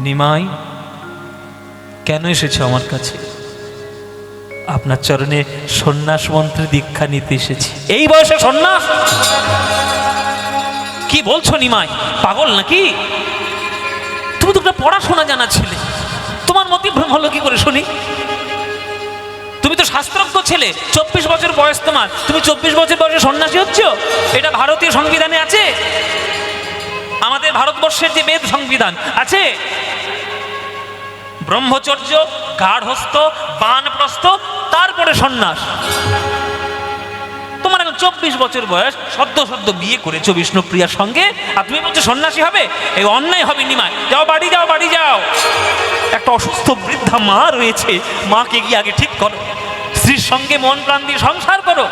নিমাই, কেন এসেছো আমার কাছে? আপনার চরণে সন্ন্যাস মন্ত্রে দীক্ষা নিতে এসেছি। এই বয়সে সন্ন্যাস? কি বলছো নিমাই, পাগল নাকি? তুমি তো একটা পড়াশোনা জানা ছেলে, তোমার মতিভ্রম হলো কি করে শুনি? তুমি তো শাস্ত্রজ্ঞ ছেলে, 24 বছর বয়স তোমার, তুমি 24 বছর বয়সে সন্ন্যাসী হচ্ছ? এটা ভারতীয় সংবিধানে আছে? আমাদের ভারতবর্ষের যে বেদ সংবিধান আছে, ব্রহ্মচর্য, গার্হস্থ, বানপ্রস্থ, তারপরে সন্ন্যাস। তোমার এখন 24 বছর বয়স, সদ্য বিয়ে করেছো বিষ্ণুপ্রিয়ার সঙ্গে, আর তুমি বলছো সন্ন্যাসী হবে? এই অন্যায় হবে নিমাই। যাও বাড়ি যাও, বাড়ি যাও। একটা অসুস্থ বৃদ্ধা মা রয়েছে, মাকে গিয়ে আগে ঠিক করো, স্ত্রীর সঙ্গে মন প্রাণ দিয়ে সংসার করো,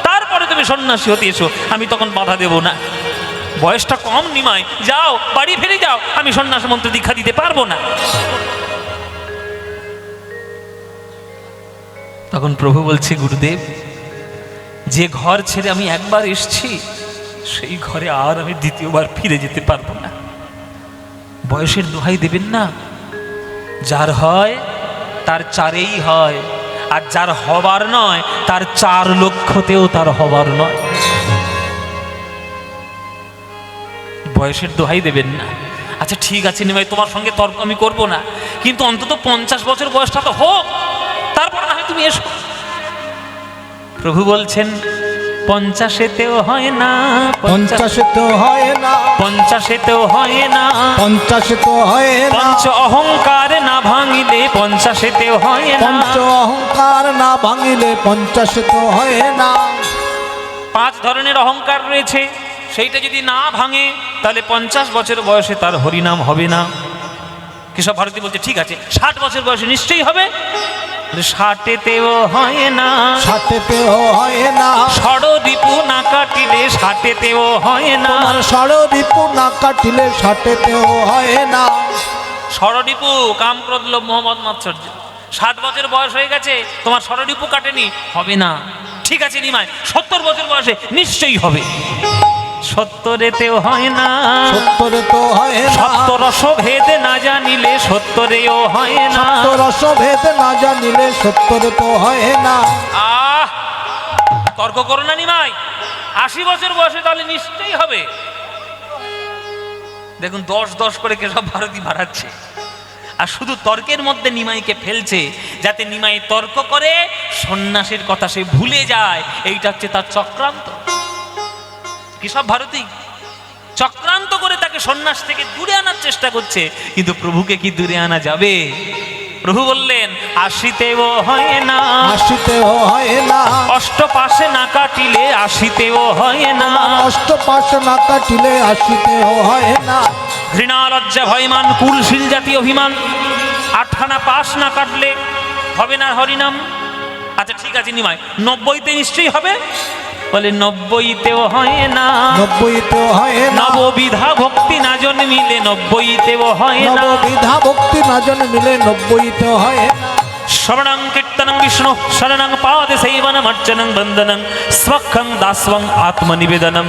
তারপরে তুমি সন্ন্যাসী হতে এসো। আমি তখন বাধা দেব না। বয়সটা কম নিমাই, যাও বাড়ি ফিরে যাও, আমি সন্ন্যাস মন্ত্রে দীক্ষা দিতে পারবো না। তখন প্রভু বলছে, গুরুদেব, যে ঘর ছেড়ে আমি একবার এসেছি, সেই ঘরে আর আমি দ্বিতীয়বার ফিরে যেতে পারবো না। বয়সের দোহাই দেবেন না। যার হয় তার চারেই হয়, আর যার হবার নয় তার 4 লক্ষতেও তার হবার নয়। বয়সের দোহাই দেবেন না। আচ্ছা ঠিক আছে নিমাই, তোমার সঙ্গে তর্ক আমি করবো না, কিন্তু অন্তত 50 বছর বয়সটা তো হোক, তারপর না হয় তুমি এসো। প্রভু বলছেন, 50-তেও হয় না, 50-তেও হয় না, 50-তেও হয় না, 50-তেও হয় না, পঞ্চ অহংকার না ভাঙিলে 50-তেও হয় না, পঞ্চ অহংকার না ভাঙিলে 50-তেও হয় না। 5 ধরনের অহংকার রয়েছে, সেইটা যদি না ভাঙে তাহলে 50 বছর বয়সে তার হরিনাম হবে না। কেশব ভারতী বলছে, ঠিক আছে 60 বছর বয়সে নিশ্চয়ই হবে। 60-তেও হয় না, 60-তেও হয় না, ষড়রিপু না কাটিলে 60-তেও হয় না, ষড়রিপু না কাটিলে 60-তেও হয় না। ষড়রিপু কাম, ক্রোধ, লোভ, মোহ, মদ, মাৎসর্য। 60 বছর বয়স হয়ে গেছে, তোমার ষড়রিপু কাটেনি, হবে না। ঠিক আছে নিমাই, 70 বছর বয়সে নিশ্চয়ই হবে। 70-তেও হয় না, 70-তেও হয় না, সপ্তরস ভেদ না জানিলে 70-ও হয় না, সপ্তরস ভেদ না জানিলে 70-তেও হয় না। তর্ক করো না নিমাই, 80 বছর বয়সে তাহলে নিশ্চয়ই হবে। দেখুন 10 করে কেশব ভারতী বাড়াচ্ছে, আর শুধু তর্কের মধ্যে নিমাইকে ফেলছে, যাতে নিমাই তর্ক করে সন্ন্যাসের কথা সে ভুলে যায়। এইটা হচ্ছে তার চক্রান্ত। কেশব ভারতী চক্রান্ত করে তাকে সন্ন্যাস থেকে দূরে আনার চেষ্টা করছে, কিন্তু প্রভুকে কি দূরে আনা যাবে? প্রভু বললেন, 80-তেও হয় না, 80-তেও হয় না, অষ্টপাশে না কাটিলে 80-তেও হয় না, অষ্টপাশে না কাটিলে 80-তেও হয় না। ঘৃণা, লজ্জা, ভয়মান, কুলশীল জাতীয় অভিমান, 8খানা পাশ না কাটলে হবে না হরিনাম। আচ্ছা ঠিক আছে নিমাই, 90-তে নিশ্চয়ই হবে? বলে 90-তেও হয় না, 90-তেও হয় না, নববিধা ভক্তি না জন্মিলে 90-তেও হয় না, নববিধা ভক্তি না জন্মিলে 90-তেও হয় না। শ্রবণং কীর্তনং বিষ্ণু শরণং পাদে সেবনম অর্চনং বন্দনং স্বক্ষং দাস্বং আত্মনিবেদনম।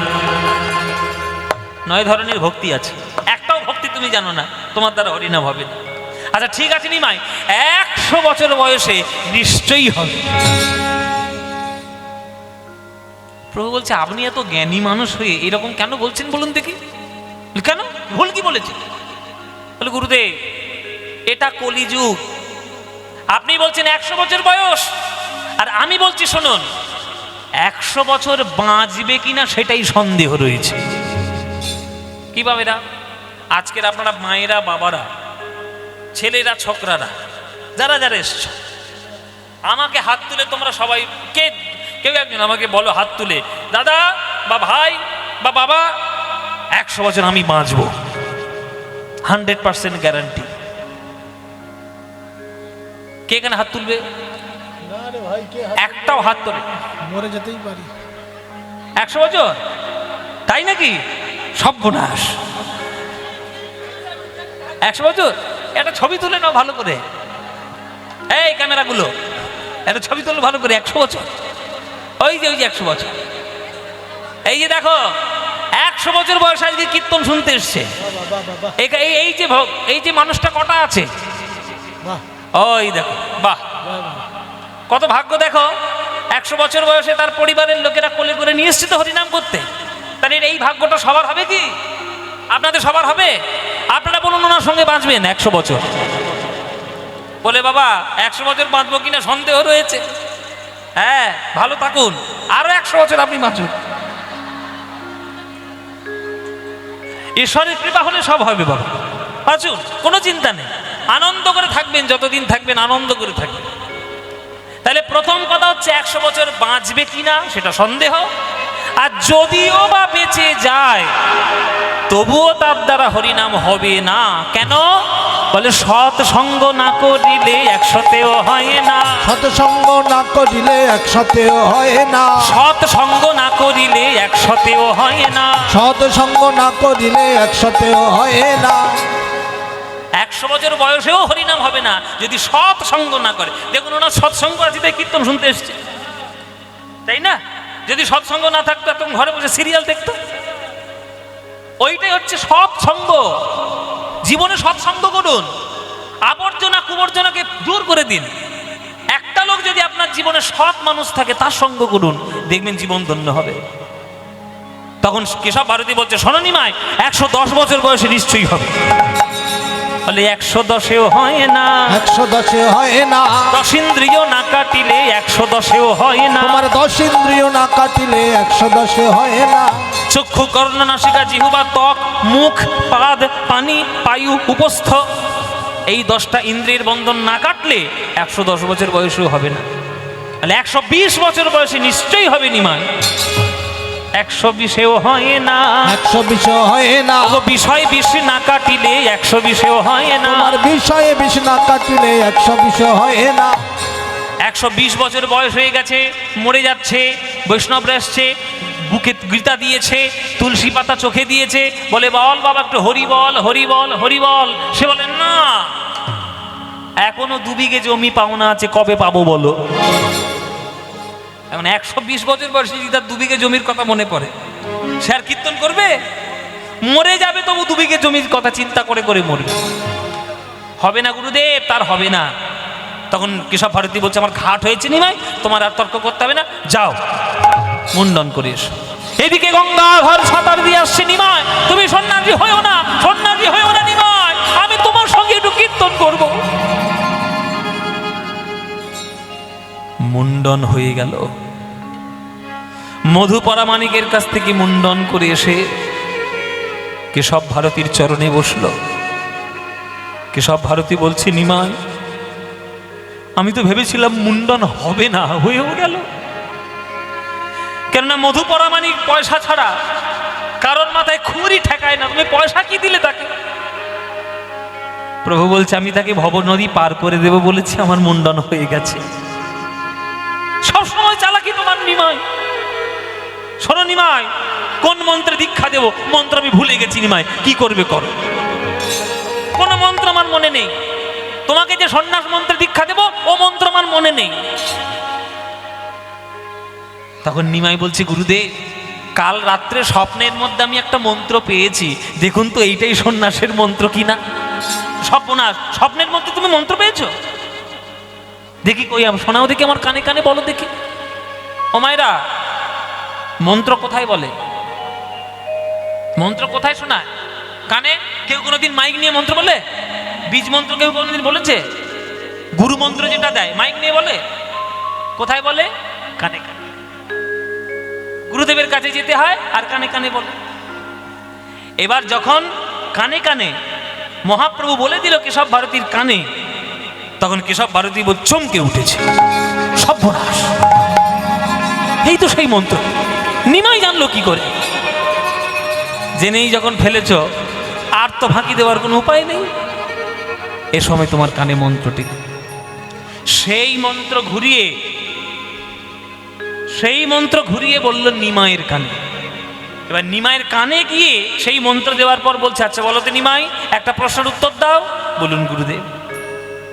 9 ধরনের ভক্তি আছে, একটাও ভক্তি তুমি জানো না, তোমার দ্বারা হরিনাম হবে না। আচ্ছা ঠিক আছে নিমাই, 100 বছর বয়সে নিশ্চয়ই হবে। প্রভু বলছে, আপনি এত জ্ঞানী মানুষ হয়ে এরকম কেন বলছেন বলুন দেখি, কেন ভুল কি বলেছে? বলে, গুরুদেব এটা কলিযুগ, আপনি বলছেন 100 বছর বয়স, আর আমি বলছি শুনুন 100 বছর বাঁচবে কিনা সেটাই সন্দেহ রয়েছে। কিভাবে না? আজকের আপনারা মায়েরা, বাবারা, ছেলেরা, ছোকরারা, যারা যারা এসছো, আমাকে হাত তুলে তোমরা সবাই কেউ একজন আমাকে বলো হাত তুলে, দাদা বা ভাই বা বাবা 100 বছর আমি বাঁচবো, 100% গ্যারান্টি। কে এখানে হাত তুলবে? একটাও হাত তোলে, মরে যেতেই পারি। 100 বছর? তাই নাকি? সর্বনাশ। 100 বছর? একটা ছবি তুলে নাও ভালো করে, এই ক্যামেরাগুলো একটা ছবি তুলো ভালো করে। 100 বছর, ওই যে 100 বছর, এই যে দেখো 100 বছর বয়স আজকে কীর্তন শুনতে এসছে। এই যে মানুষটা কটা আছে, ওই দেখো, বাহ কত ভাগ্য দেখো, 100 বছর বয়সে তার পরিবারের লোকেরা কোলে করে নিয়ে এসছে তো হরিনাম করতে। তাহলে এই ভাগ্যটা সবার হবে কি? আপনাদের সবার হবে? আপনারা বলুন ওনার সঙ্গে বাঁচবেন 100 বছর? বলে বাবা 100 বছর বাঁচবো কিনা সন্দেহ রয়েছে। হ্যাঁ, ভালো থাকুন, আরো 100 বছর আপনি বাঁচুন। ঈশ্বরের কৃপা হলে সব হবে বাবা, বাঁচুন, কোনো চিন্তা নেই, আনন্দ করে থাকবেন, যতদিন থাকবেন আনন্দ করে থাকবেন। তাহলে প্রথম কথা হচ্ছে 100 বছর বাঁচবে কিনা সেটা সন্দেহ, আর যদিও বা বেঁচে যায় তবুও তার দ্বারা হরিনাম হবে না। কেন? বলে সৎ সঙ্গ না করিলে 100তেও হয় না। সৎসঙ্গ না করিলে 100তেও হয় না। সৎ সঙ্গ না করিলে 100তেও হয় না। সৎসঙ্গ না করিলে 100তেও হয় না। 100 বছর বয়সেও হরিনাম হবে না যদি সৎ সঙ্গ না করে। দেখুন ওনার সৎসঙ্গ আছে তাই কীর্তন শুনতে এসছে, তাই না? যদি সৎসঙ্গ না থাকতো তখন ঘরে বসে সিরিয়াল দেখতো। ওইটাই হচ্ছে সৎসঙ্গ। জীবনে সৎসঙ্গ করুন, আবর্জনা কুবর্জনাকে দূর করে দিন। একটা লোক যদি আপনার জীবনে সৎ মানুষ থাকে তার সঙ্গ করুন, দেখবেন জীবন ধন্য হবে। তখন কেশব ভারতী বলছে শোনো নিমাই, 110 বছর বয়সে নিশ্চয়ই হবে। বলে 110এও হয় না। 110এ হয় না। 10 ইন্দ্রিয় না কাটিলে 110এও হয় না। তোমার 10 ইন্দ্রিয় না কাটিলে 110এ হয় না। চক্ষু কর্ণ নাসিকা জিহ্বা ত্বক মুখ পাদ পানি পায়ু উপস্থ, এই 10টা ইন্দ্রিয়ের বন্ধন না কাটলে 110 বছর বয়সেও হবে না। তাহলে 120 বছর বয়সে নিশ্চয়ই হবে নিমাই। 120এও হয় না। 120 হয় না। বিষয় বিষ না কাটিলে 120এও হয় না। তোমার বিষয়ে বিষ না কাটিলে 120 হয় না। 120 বছর বয়স হয়ে গেছে, মরে যাচ্ছে, বৈষ্ণবরা এসছে, বুকে গীতা দিয়েছে, তুলসী পাতা চোখে দিয়েছে, বলে বল বাবা একটু হরি বল হরি বল হরি বল। সে বলে না, এখনো 2 বিঘে জমি পাওনা আছে, কবে পাবো বলো? এখন 120 বছর বয়সে যদি তার 2 বিঘে জমির কথা মনে পড়ে, সে আর কীর্তন করবে? মরে যাবে তবু 2 বিঘে জমির কথা চিন্তা করে করে মরবে। হবে না গুরুদেব, তার হবে না। তখন কেশব ভারতী বলছে আমার ঘাট হয়েছে নিমাই, তোমার আর তর্ক করতে হবে না, যাও মুন্ডন করে এসো। এদিকে গঙ্গাধর সাঁতার দিয়ে আসছে, নিমাই তুমি সন্ন্যাসী হয়েও না, সন্ন্যাসী হয়েও না নিমাই, আমি তোমার সঙ্গে একটু কীর্তন করব। মুন্ডন হয়ে গেল। মধুপরা মানিকের কাছ থেকে মুন্ডন করে এসে কেশব ভারতীর চরণে বসল। কেশব ভারতী বলছে নিমাই আমি তো ভেবেছিলাম মুন্ডন হবে না, হয়েও গেল। কেননা মধুপরা মানিক পয়সা ছাড়া কারোর মাথায় খুঁড়ি ঠেকায় না, তুমি পয়সা কি দিলে তাকে? প্রভু বলছে আমি তাকে ভব নদী পার করে দেব বলেছি, আমার মুন্ডন হয়ে গেছে। সবসময় চালাকি তোমার নিমাই। শোনো নিমাই, কোন মন্ত্রে দীক্ষা দেব? মন্ত্র আমি ভুলে গেছি নিমাই, কি করবে করো। কোন মন্ত্র আমার মনে নেই। তোমাকে যে সন্ন্যাস মন্ত্রে দীক্ষা দেব ও মন্ত্র আমার মনে নেই। তখন নিমাই বলছে গুরুদেব কাল রাত্রে স্বপ্নের মধ্যে আমি একটা মন্ত্র পেয়েছি, দেখুন তো এইটাই সন্ন্যাসের মন্ত্র কিনা। সর্বনাশ, স্বপ্নের মধ্যে তুমি মন্ত্র পেয়েছো? দেখি কই, শোনাও দেখি, আমার কানে কানে বলো দেখি। ও মায়েরা, মন্ত্র কোথায় বলে? মন্ত্র কোথায় শোনায়? কানে? কেউ কোনোদিন মাইক নিয়ে মন্ত্র বলে? বীজ মন্ত্র কেউ কোনোদিন বলেছে? গুরু মন্ত্র যেটা দেয় মাইক নিয়ে বলে? কোথায় বলে? কানে কানে। গুরুদেবের কাছে যেতে হয় আর কানে কানে বলে। এবার যখন কানে কানে মহাপ্রভু বলে দিল কেশব ভারতীর কানে, তখন কেশব ভারতী চমকে উঠেছে, সর্বনাশ, এই তো সেই মন্ত্র। নিমাই জানলো কি করে? জেনেই যখন ফেলেছ আর তো ফাঁকি দেওয়ার কোনো উপায় নেই। এ সময় তোমার কানে মন্ত্রটি, সেই মন্ত্র ঘুরিয়ে বলল নিমাইয়ের কানে। এবার নিমাইয়ের কানে গিয়ে সেই মন্ত্র দেওয়ার পর বলছে আচ্ছা বলো তো নিমাই, একটা প্রশ্নের উত্তর দাও। বলুন গুরুদেব।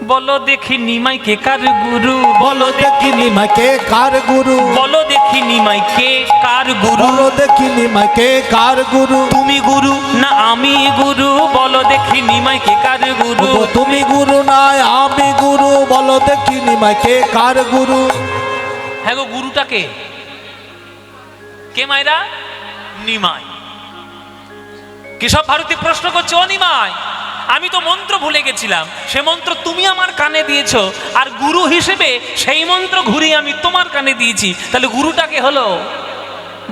বলো দেখি নিমাই কে কার গুরু, বলো দেখি নিমাই কে কার গুরু, বলো দেখি নিমাই কে কার গুরু, বলো দেখি নিমাই কে কার গুরু, তুমি গুরু না আমি গুরু, বলো দেখি নিমাই কে কার গুরু। ওগো তুমি গুরু নয় আমি গুরু, বলো দেখি নিমাই কে কার গুরু। হ্যাঁ গো, গুরুটা কে? কে মায়েরা? নিমাই। কেশব ভারতী প্রশ্ন করছে, ও নিমাই, আমি তো মন্ত্র ভুলে গেছিলাম, সে মন্ত্র তুমি আমার কানে দিয়েছো, আর গুরু হিসেবে সেই মন্ত্র ঘুরিয়ে আমি তোমার কানে দিয়েছি, তাহলে গুরুটাকে হলো?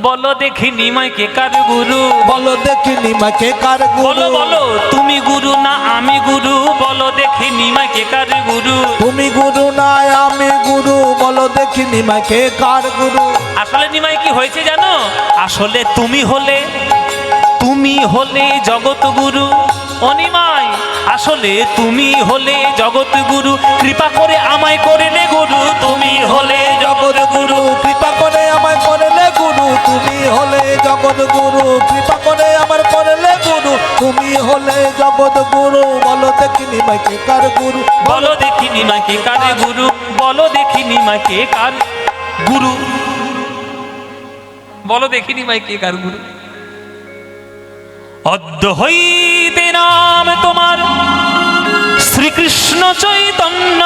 বলো দেখি নিমাই কে কার গুরু, বলো দেখি নিমাই কে কার গুরু, বলো বলো তুমি গুরু না আমি গুরু, বলো দেখি নিমাই কে কার গুরু। তুমি গুরু নয় আমি গুরু, বলো দেখি নিমাই কে কার গুরু। আসলে নিমাই কি হয়েছে জানো? আসলে তুমি হলে জগৎ গুরু। অনিমাই, আসলে তুমি হলে জগৎ গুরু, কৃপা করে আমায় করলে গুরু, তুমি হলে জগৎ গুরু। কৃপা করে আমায় করলে গুরু, তুমি হলে জগৎ গুরু, কৃপা করে আমার করলে গুরু, তুমি হলে জগৎ গুরু। বলো দেখি নিমাই কে কার গুরু, বলো দেখি নিমাই কে কার গুরু, বলো দেখি নিমাই কে কার গুরু, বলো দেখি নিমাই কে কার গুরু। অদ্য হইতে নাম তোমার শ্রীকৃষ্ণ চৈতন্য,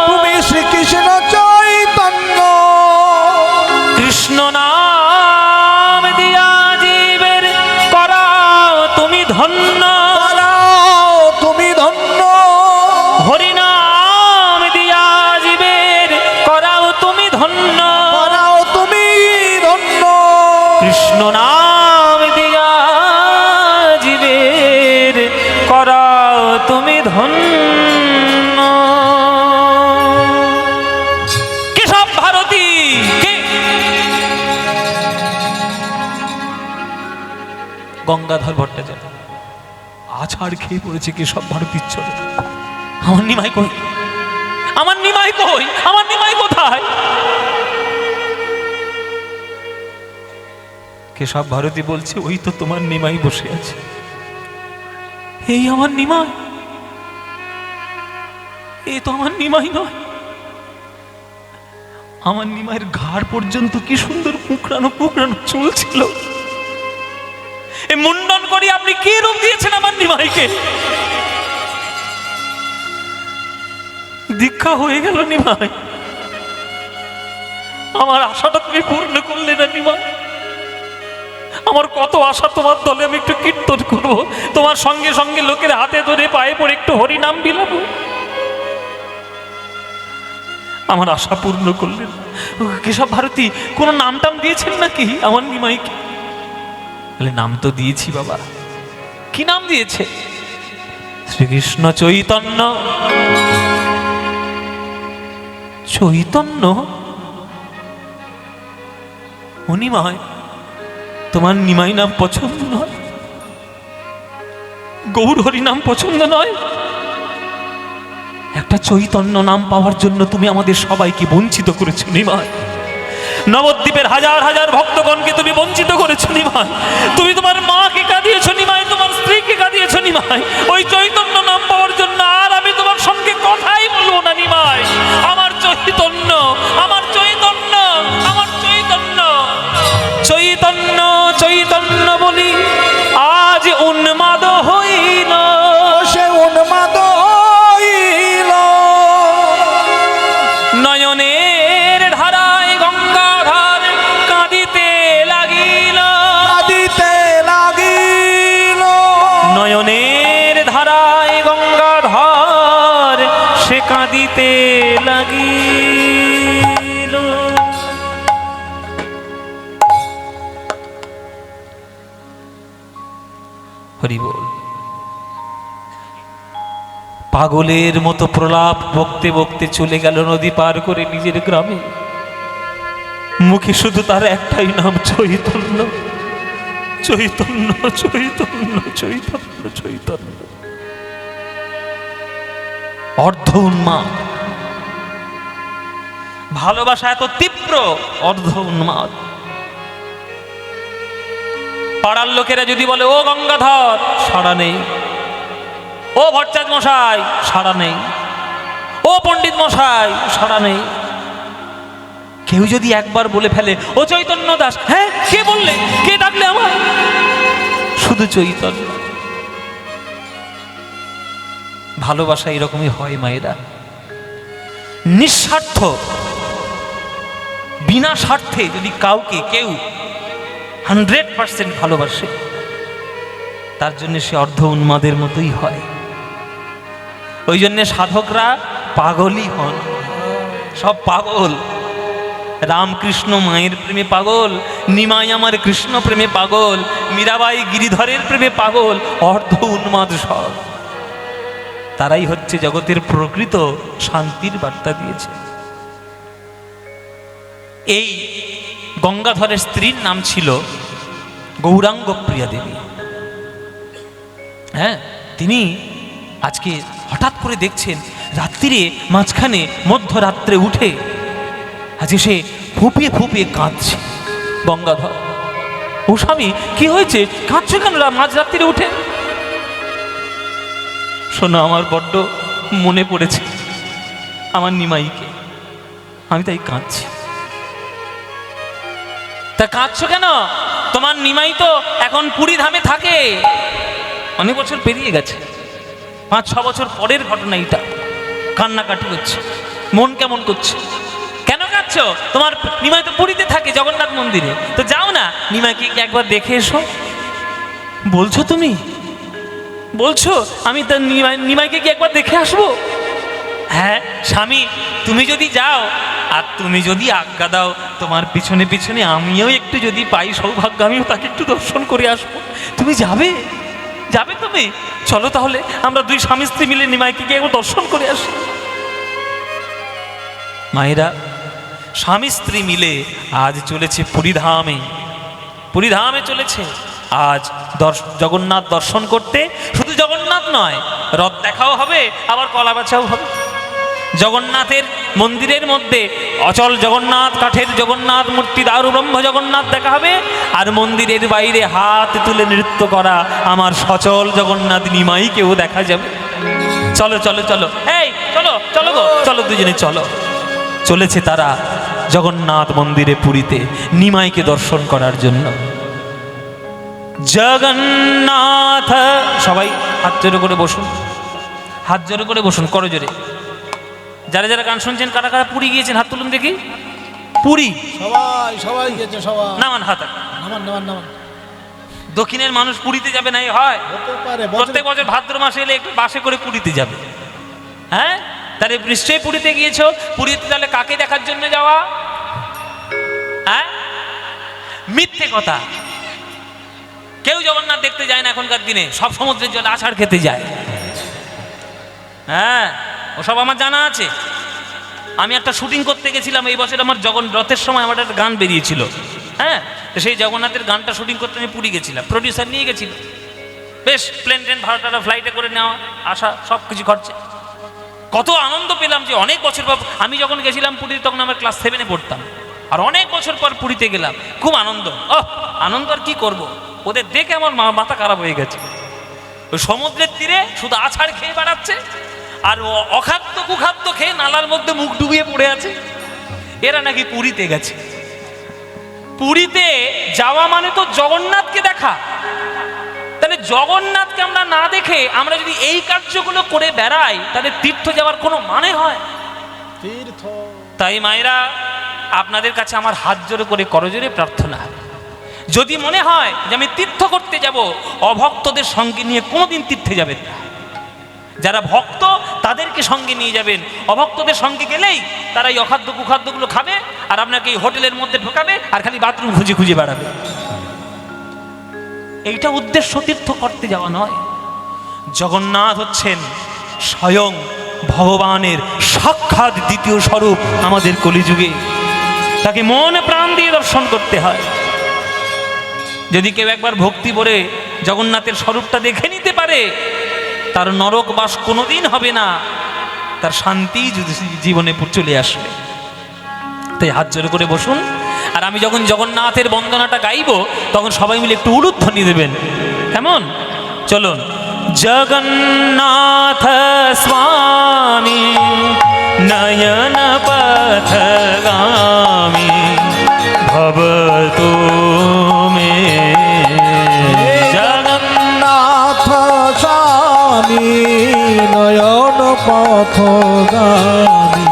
তুমি শ্রীকৃষ্ণ চৈতন্য, কৃষ্ণ নাম দিয়া জীবের করাও তুমি ধন্য, করাও তুমি ধন্য, হরিনাম দিয়া জীবের করাও তুমি ধন্য, করাও তুমি ধন্য, কৃষ্ণ নাম দিয়া জীবের করাও তুমি ধন্য। কেশব ভারতী কে? গঙ্গাধর ভট্টাচার্য। আছাড় খেয়ে পড়েছে কেশব ভারতীর চলে। আমার নিমাই কই? আমার নিমাই কই? আমার নিমাই কোথায়? কেশব ভারতী বলছে, ওই তো তোমার নিমাই বসে আছে, এই আমার নিমাই, এই তো আমার নিমাই নয়। আমার নিমাইয়ের ঘাড় পর্যন্ত কি সুন্দর কুকড়ানো কুকড়ানো চুল ছিল, এই মুন্ডন করে আপনি কি রূপ দিয়েছেন আমার নিমাইকে? দীক্ষা হয়ে গেল নিমাই, আমার আশাটা তুমি পূর্ণ করলে না নিমাই। আমার কত আশা তোমার দলে আমি একটু কীর্তন করবো, তোমার সঙ্গে সঙ্গে লোকের হাতে ধরে পায়ে পড়ে একটু হরিনাম বিলাবো, আমার আশা পূর্ণ করলেন। কেশব ভারতী কোন নাম টাম দিয়েছেন নাকি আমার নিমাইকে? বলে, নাম তো দিয়েছি বাবা। কি নাম দিয়েছে? শ্রীকৃষ্ণ চৈতন্য। চৈতন্য? অনিমায়, তোমার নিমাই নাম পছন্দ নয়? গৌর হরি নাম পছন্দ নয়? একটা চৈতন্য নাম পাওয়ার জন্য তুমি আমাদের সবাইকে বঞ্চিত করেছো নিমাই। নবদ্বীপের হাজার হাজার ভক্তগণকে তুমি বঞ্চিত করেছো নিমাই। তুমি তোমার মাকে কাঁদিয়েছো নিমাই, তোমার স্ত্রীকে কাঁদিয়েছো নিমাই, ওই চৈতন্য নাম পাওয়ার জন্য। আর আমি তোমার সঙ্গে কথাই বলবো না নিমাই। আমার চৈতন্য, আমার চৈতন্য, আমার চৈতন্য, চৈতন্য চৈতন্য বলি আজ উন্মাদ হইল, সে উন্মাদ হইল, নয়নের ধারায় গঙ্গাধর কাঁদিতে লাগিল, কাঁদিতে লাগিল, নয়নের ধারায় গঙ্গাধর সে কাঁদিতে লাগিল। হরি বল। পাগলের মতো প্রলাপ বকতে বকতে চলে গেল নদী পার করে নিজের গ্রামে। মুখে শুধু তার একটাই নাম, চৈতন্য চৈতন্য চৈতন্য চৈতন্য চৈতন্য। অর্ধ উন্মাদ, ভালোবাসা এত তীব্র, অর্ধ উন্মাদ। পাড়ার লোকেরা যদি বলে ও গঙ্গাধর, সাড়া নেই। ও ভট্টাচার্য মশাই, সাড়া নেই। ও পণ্ডিত মশাই, সাড়া নেই। কেউ যদি একবার বলে ফেলে, ও চৈতন্য দাস, হ্যাঁ কে বললে, কে ডাকলে আমার? শুধু চৈতন্য। ভালোবাসা এরকমই হয় মায়েরা, নিঃস্বার্থ, বিনা স্বার্থে যদি কাউকে কেউ 100% ভালোবাসে, তার জন্য সে অর্ধ উন্মাদের মতোই হয়। ওই জন্যে সাধকরা পাগলই হন, সব পাগল। রামকৃষ্ণ মায়ের প্রেমে পাগল, নিমাই আমার কৃষ্ণ প্রেমে পাগল, মীরাবাই গিরিধরের প্রেমে পাগল, অর্ধ উন্মাদ সব। তারাই হচ্ছে জগতের প্রকৃত শান্তির বার্তা দিয়েছে। এই গঙ্গাধরের স্ত্রীর নাম ছিল গৌরাঙ্গ প্রিয়া দেবী। হ্যাঁ, তিনি আজকে হঠাৎ করে দেখছেন রাত্রিরে মাঝখানে মধ্যরাত্রে উঠে আজকে সে ফুপিয়ে ফুপিয়ে কাঁদছে। গঙ্গাধর, ও স্বামী কি হয়েছে, কাঁদছো কেন মাঝরাত্রিরে উঠে? শোনো, আমার বড্ড মনে পড়েছে আমার নিমাইকে, আমি তাই কাঁদছি। তা কাঁদছো কেন? তোমার নিমাই তো এখন পুরী ধামে থাকে, অনেক বছর পেরিয়ে গেছে, 5-6 বছর পরের ঘটনা এটা। কান্নাকাটি হচ্ছে, মন কেমন করছে। কেন কাঁদছো? তোমার নিমাই তো পুরীতে থাকে, জগন্নাথ মন্দিরে, তো যাও না, নিমাইকে একবার দেখে এসো। বলছো তুমি? বলছো আমি তার নিমাইকে কি একবার দেখে আসবো? হ্যাঁ স্বামী, তুমি যদি যাও আর তুমি যদি আজ্ঞা দাও, তোমার পিছনে পিছনে আমিও একটু যদি পাই সৌভাগ্য, আমিও তাকে একটু দর্শন করে আসবো। তুমি যাবে? যাবে তুমি? চলো তাহলে আমরা দুই স্বামী স্ত্রী মিলে নিমাইকে গিয়ে একবার দর্শন করে আসি। মায়েরা, স্বামী স্ত্রী মিলে আজ চলেছে পুরীধামে, পুরীধামে চলেছে আজ জগন্নাথ দর্শন করতে। শুধু জগন্নাথ নয়, রথ দেখাও হবে, আবার কলা বেচাও হবে। জগন্নাথের মন্দিরের মধ্যে অচল জগন্নাথ, কাঠের জগন্নাথ মূর্তি, দারু ব্রহ্ম জগন্নাথ দেখা হবে, আর মন্দিরের বাইরে হাত তুলে নৃত্য করা আমার সচল জগন্নাথ নিমাইকেও দেখা যাবে। চলো চলো চলো, এই চলো চলো গো, চলো দুজনে চলো। চলেছে তারা জগন্নাথ মন্দিরে পুরীতে নিমাইকে দর্শন করার জন্য। জগন্নাথ, সবাই হাত জোরে করে বসুন, হাত জোরে করে বসুন, করো জোরে। যারা যারা গান শুনছেন, কারা কারা পুরী গিয়েছেন হাত তুলুন দেখি। পুরী সবাই সবাই গেছে, সবাই নামান হাত। নামান নামান নামান। দক্ষিণের মানুষ পুরীতে যাবে না, হয় হতে পারে প্রত্যেক বছর ভাদ্র মাসে এলে একটু বাসে করে পুরীতে যাবে। হ্যাঁ, তাহলে নিশ্চয়ই পুরীতে গিয়েছো। পুরীতে তাহলে কাকে দেখার জন্য যাওয়া? হ্যাঁ, মিথ্যে কথা। কেউ জগন্নাথ দেখতে যায় না এখনকার দিনে, সব সমুদ্রের জলে আছাড় খেতে যায়। হ্যাঁ, ওসব আমার জানা আছে। আমি একটা শুটিং করতে গেছিলাম এই বছর, আমার রথের সময় আমার একটা গান বেরিয়েছিল। হ্যাঁ, তো সেই জগন্নাথের গানটা শুটিং করতে আমি পুরী গেছিলাম, প্রডিউসার নিয়ে গেছিল। বেশ প্লেন ট্রেন ভাড়াটা ফ্লাইটে করে নেওয়া আসা সব কিছু খরচে। কত আনন্দ পেলাম যে অনেক বছর পর আমি যখন গেছিলাম পুরীতে, তখন আমার ক্লাস 7-এ পড়তাম, আর অনেক বছর পর পুরীতে গেলাম, খুব আনন্দ। আনন্দ আর কি করব, ওদের দেখে আমার মাথা খারাপ হয়ে গেছে। ওই সমুদ্রের তীরে শুধু আছাড় খেয়ে বেড়াচ্ছে, আর অখাদ্য কুখাদ্য খেয়ে নালার মধ্যে মুখ ডুবিয়ে পড়ে আছে। এরা নাকি পুরীতে গেছে। পুরীতে যাওয়া মানে তো জগন্নাথকে দেখা। তাহলে জগন্নাথকে আমরা না দেখে আমরা যদি এই কার্যগুলো করে বেড়াই, তাহলে তীর্থ যাওয়ার কোনো মানে হয়? তীর্থ। তাই মায়েরা, আপনাদের কাছে আমার হাত জোরে করে করজোরে প্রার্থনা, যদি মনে হয় যে আমি তীর্থ করতে যাব, অভক্তদের সঙ্গে নিয়ে কোনোদিন তীর্থে যাবেন না। যারা ভক্ত তাদেরকে সঙ্গে নিয়ে যাবেন। অভক্তদের সঙ্গে গেলেই তারা এই অখাদ্য কুখাদ্যগুলো খাবে, আর আপনাকে এই হোটেলের মধ্যে ঢোকাবে, আর খালি বাথরুম খুঁজে খুঁজে বেড়াবে। এইটা উদ্দেশ্য তীর্থ করতে যাওয়া নয়। জগন্নাথ হচ্ছেন স্বয়ং ভগবানের সাক্ষাৎ দ্বিতীয় স্বরূপ আমাদের কলিযুগে। তাকে মনে প্রাণ দিয়ে দর্শন করতে হয়। যদি কেউ একবার ভক্তি ভরে জগন্নাথের স্বরূপটা দেখে নিতে পারে, তার নরক বাস কোনোদিন হবে না, তার শান্তি জীবনে চলে আসবে। তাই হাত জোরে করে বসুন, আর আমি যখন জগন্নাথের বন্দনাটা গাইব, তখন সবাই মিলে একটু উলুধ্বনি দেবেন, কেমন? চলুন। জগন্নাথ স্বামী পথগামী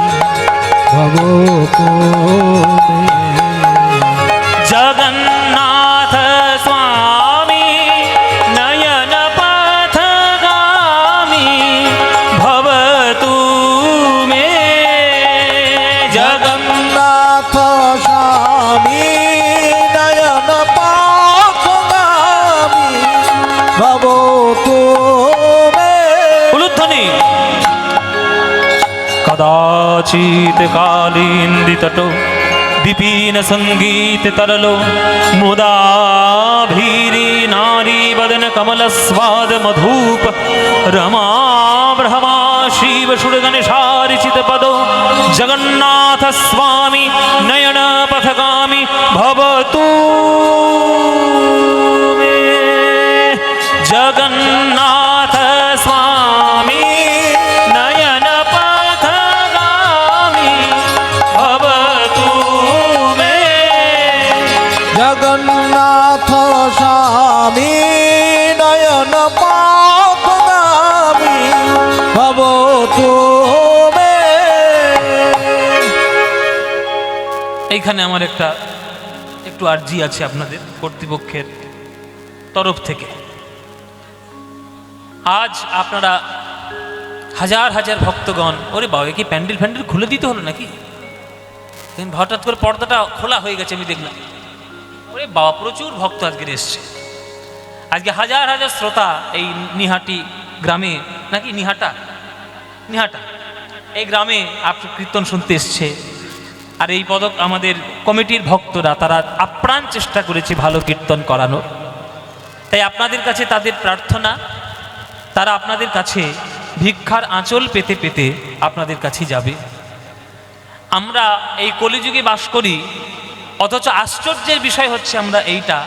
ভব কোনে। জগন্নাথ স্বামী নয়ন পথগামী ভবতু মে। জগন্নাথ স্বামী নয়ন পথগামী ভবতু মে। উলুধ্বনি। কদাচিৎ কালিন্দিতট বিপিন সঙ্গীত তরলো মুদা ভীরি নারী বদন কমল স্বাদ মধুপ রমা ব্রহ্মা শিব সুর গণেশারিচিত পদ জগন্নাথ স্বামী নয়ন পথগামী ভবতু মে। জগন্নাথ স্বামী নয়ন পথগামী ভবতু মে। জগন্নাথ স্বামী নয়ন পথগামী ভবতু মে। এইখানে আমার একটু আর্জি আছে আপনাদের কর্তৃপক্ষের তরফ থেকে। আজ আপনারা হাজার হাজার ভক্তগণ, ওরে বাবা কি প্যান্ডেল ফ্যান্ডেল খুলে দিতে হলো নাকি? কিন্তু হঠাৎ করে পর্দাটা খোলা হয়ে গেছে, আমি দেখলাম। ওরে বাবা প্রচুর ভক্ত আজকে এসছে। আজকে হাজার হাজার শ্রোতা এই নিহাটি গ্রামে, নাকি নিহাটা এই গ্রামে আপনার কীর্তন শুনতে এসছে। আর এই পদক আমাদের কমিটির ভক্তরা তারা আপ্রাণ চেষ্টা করেছে ভালো কীর্তন করানোর। তাই আপনাদের কাছে তাদের প্রার্থনা, তারা আপনাদের কাছে ভিক্ষার আঁচল পেতে পেতে আপনাদের কাছে যাবে। আমরা এই কলিযুগে বাস করি, অথচ আশ্চর্যের বিষয় হচ্ছে আমরা এইটা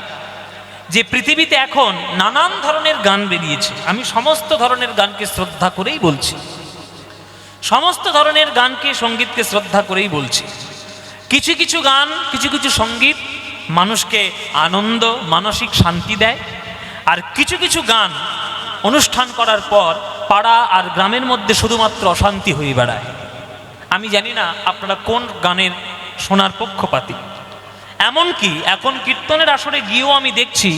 যে পৃথিবীতে এখন নানান ধরনের গান বেরিয়েছে। আমি সমস্ত ধরনের গানকে শ্রদ্ধা করেই বলছি, সমস্ত ধরনের গানকে সঙ্গীতকে শ্রদ্ধা করেই বলছি। কিছু কিছু গান, কিছু কিছু সঙ্গীত মানুষকে আনন্দ মানসিক শান্তি দেয়, আর কিছু কিছু গান অনুষ্ঠান করার পর পাড়া আর গ্রামের মধ্যে শুধুমাত্র অশান্তি হয়ে বেড়ায়। আমি জানি না আপনারা কোন গানের শোনার পক্ষপাতী। এমনকি এখন কীর্তনের আসরে গিয়েও আমি দেখছি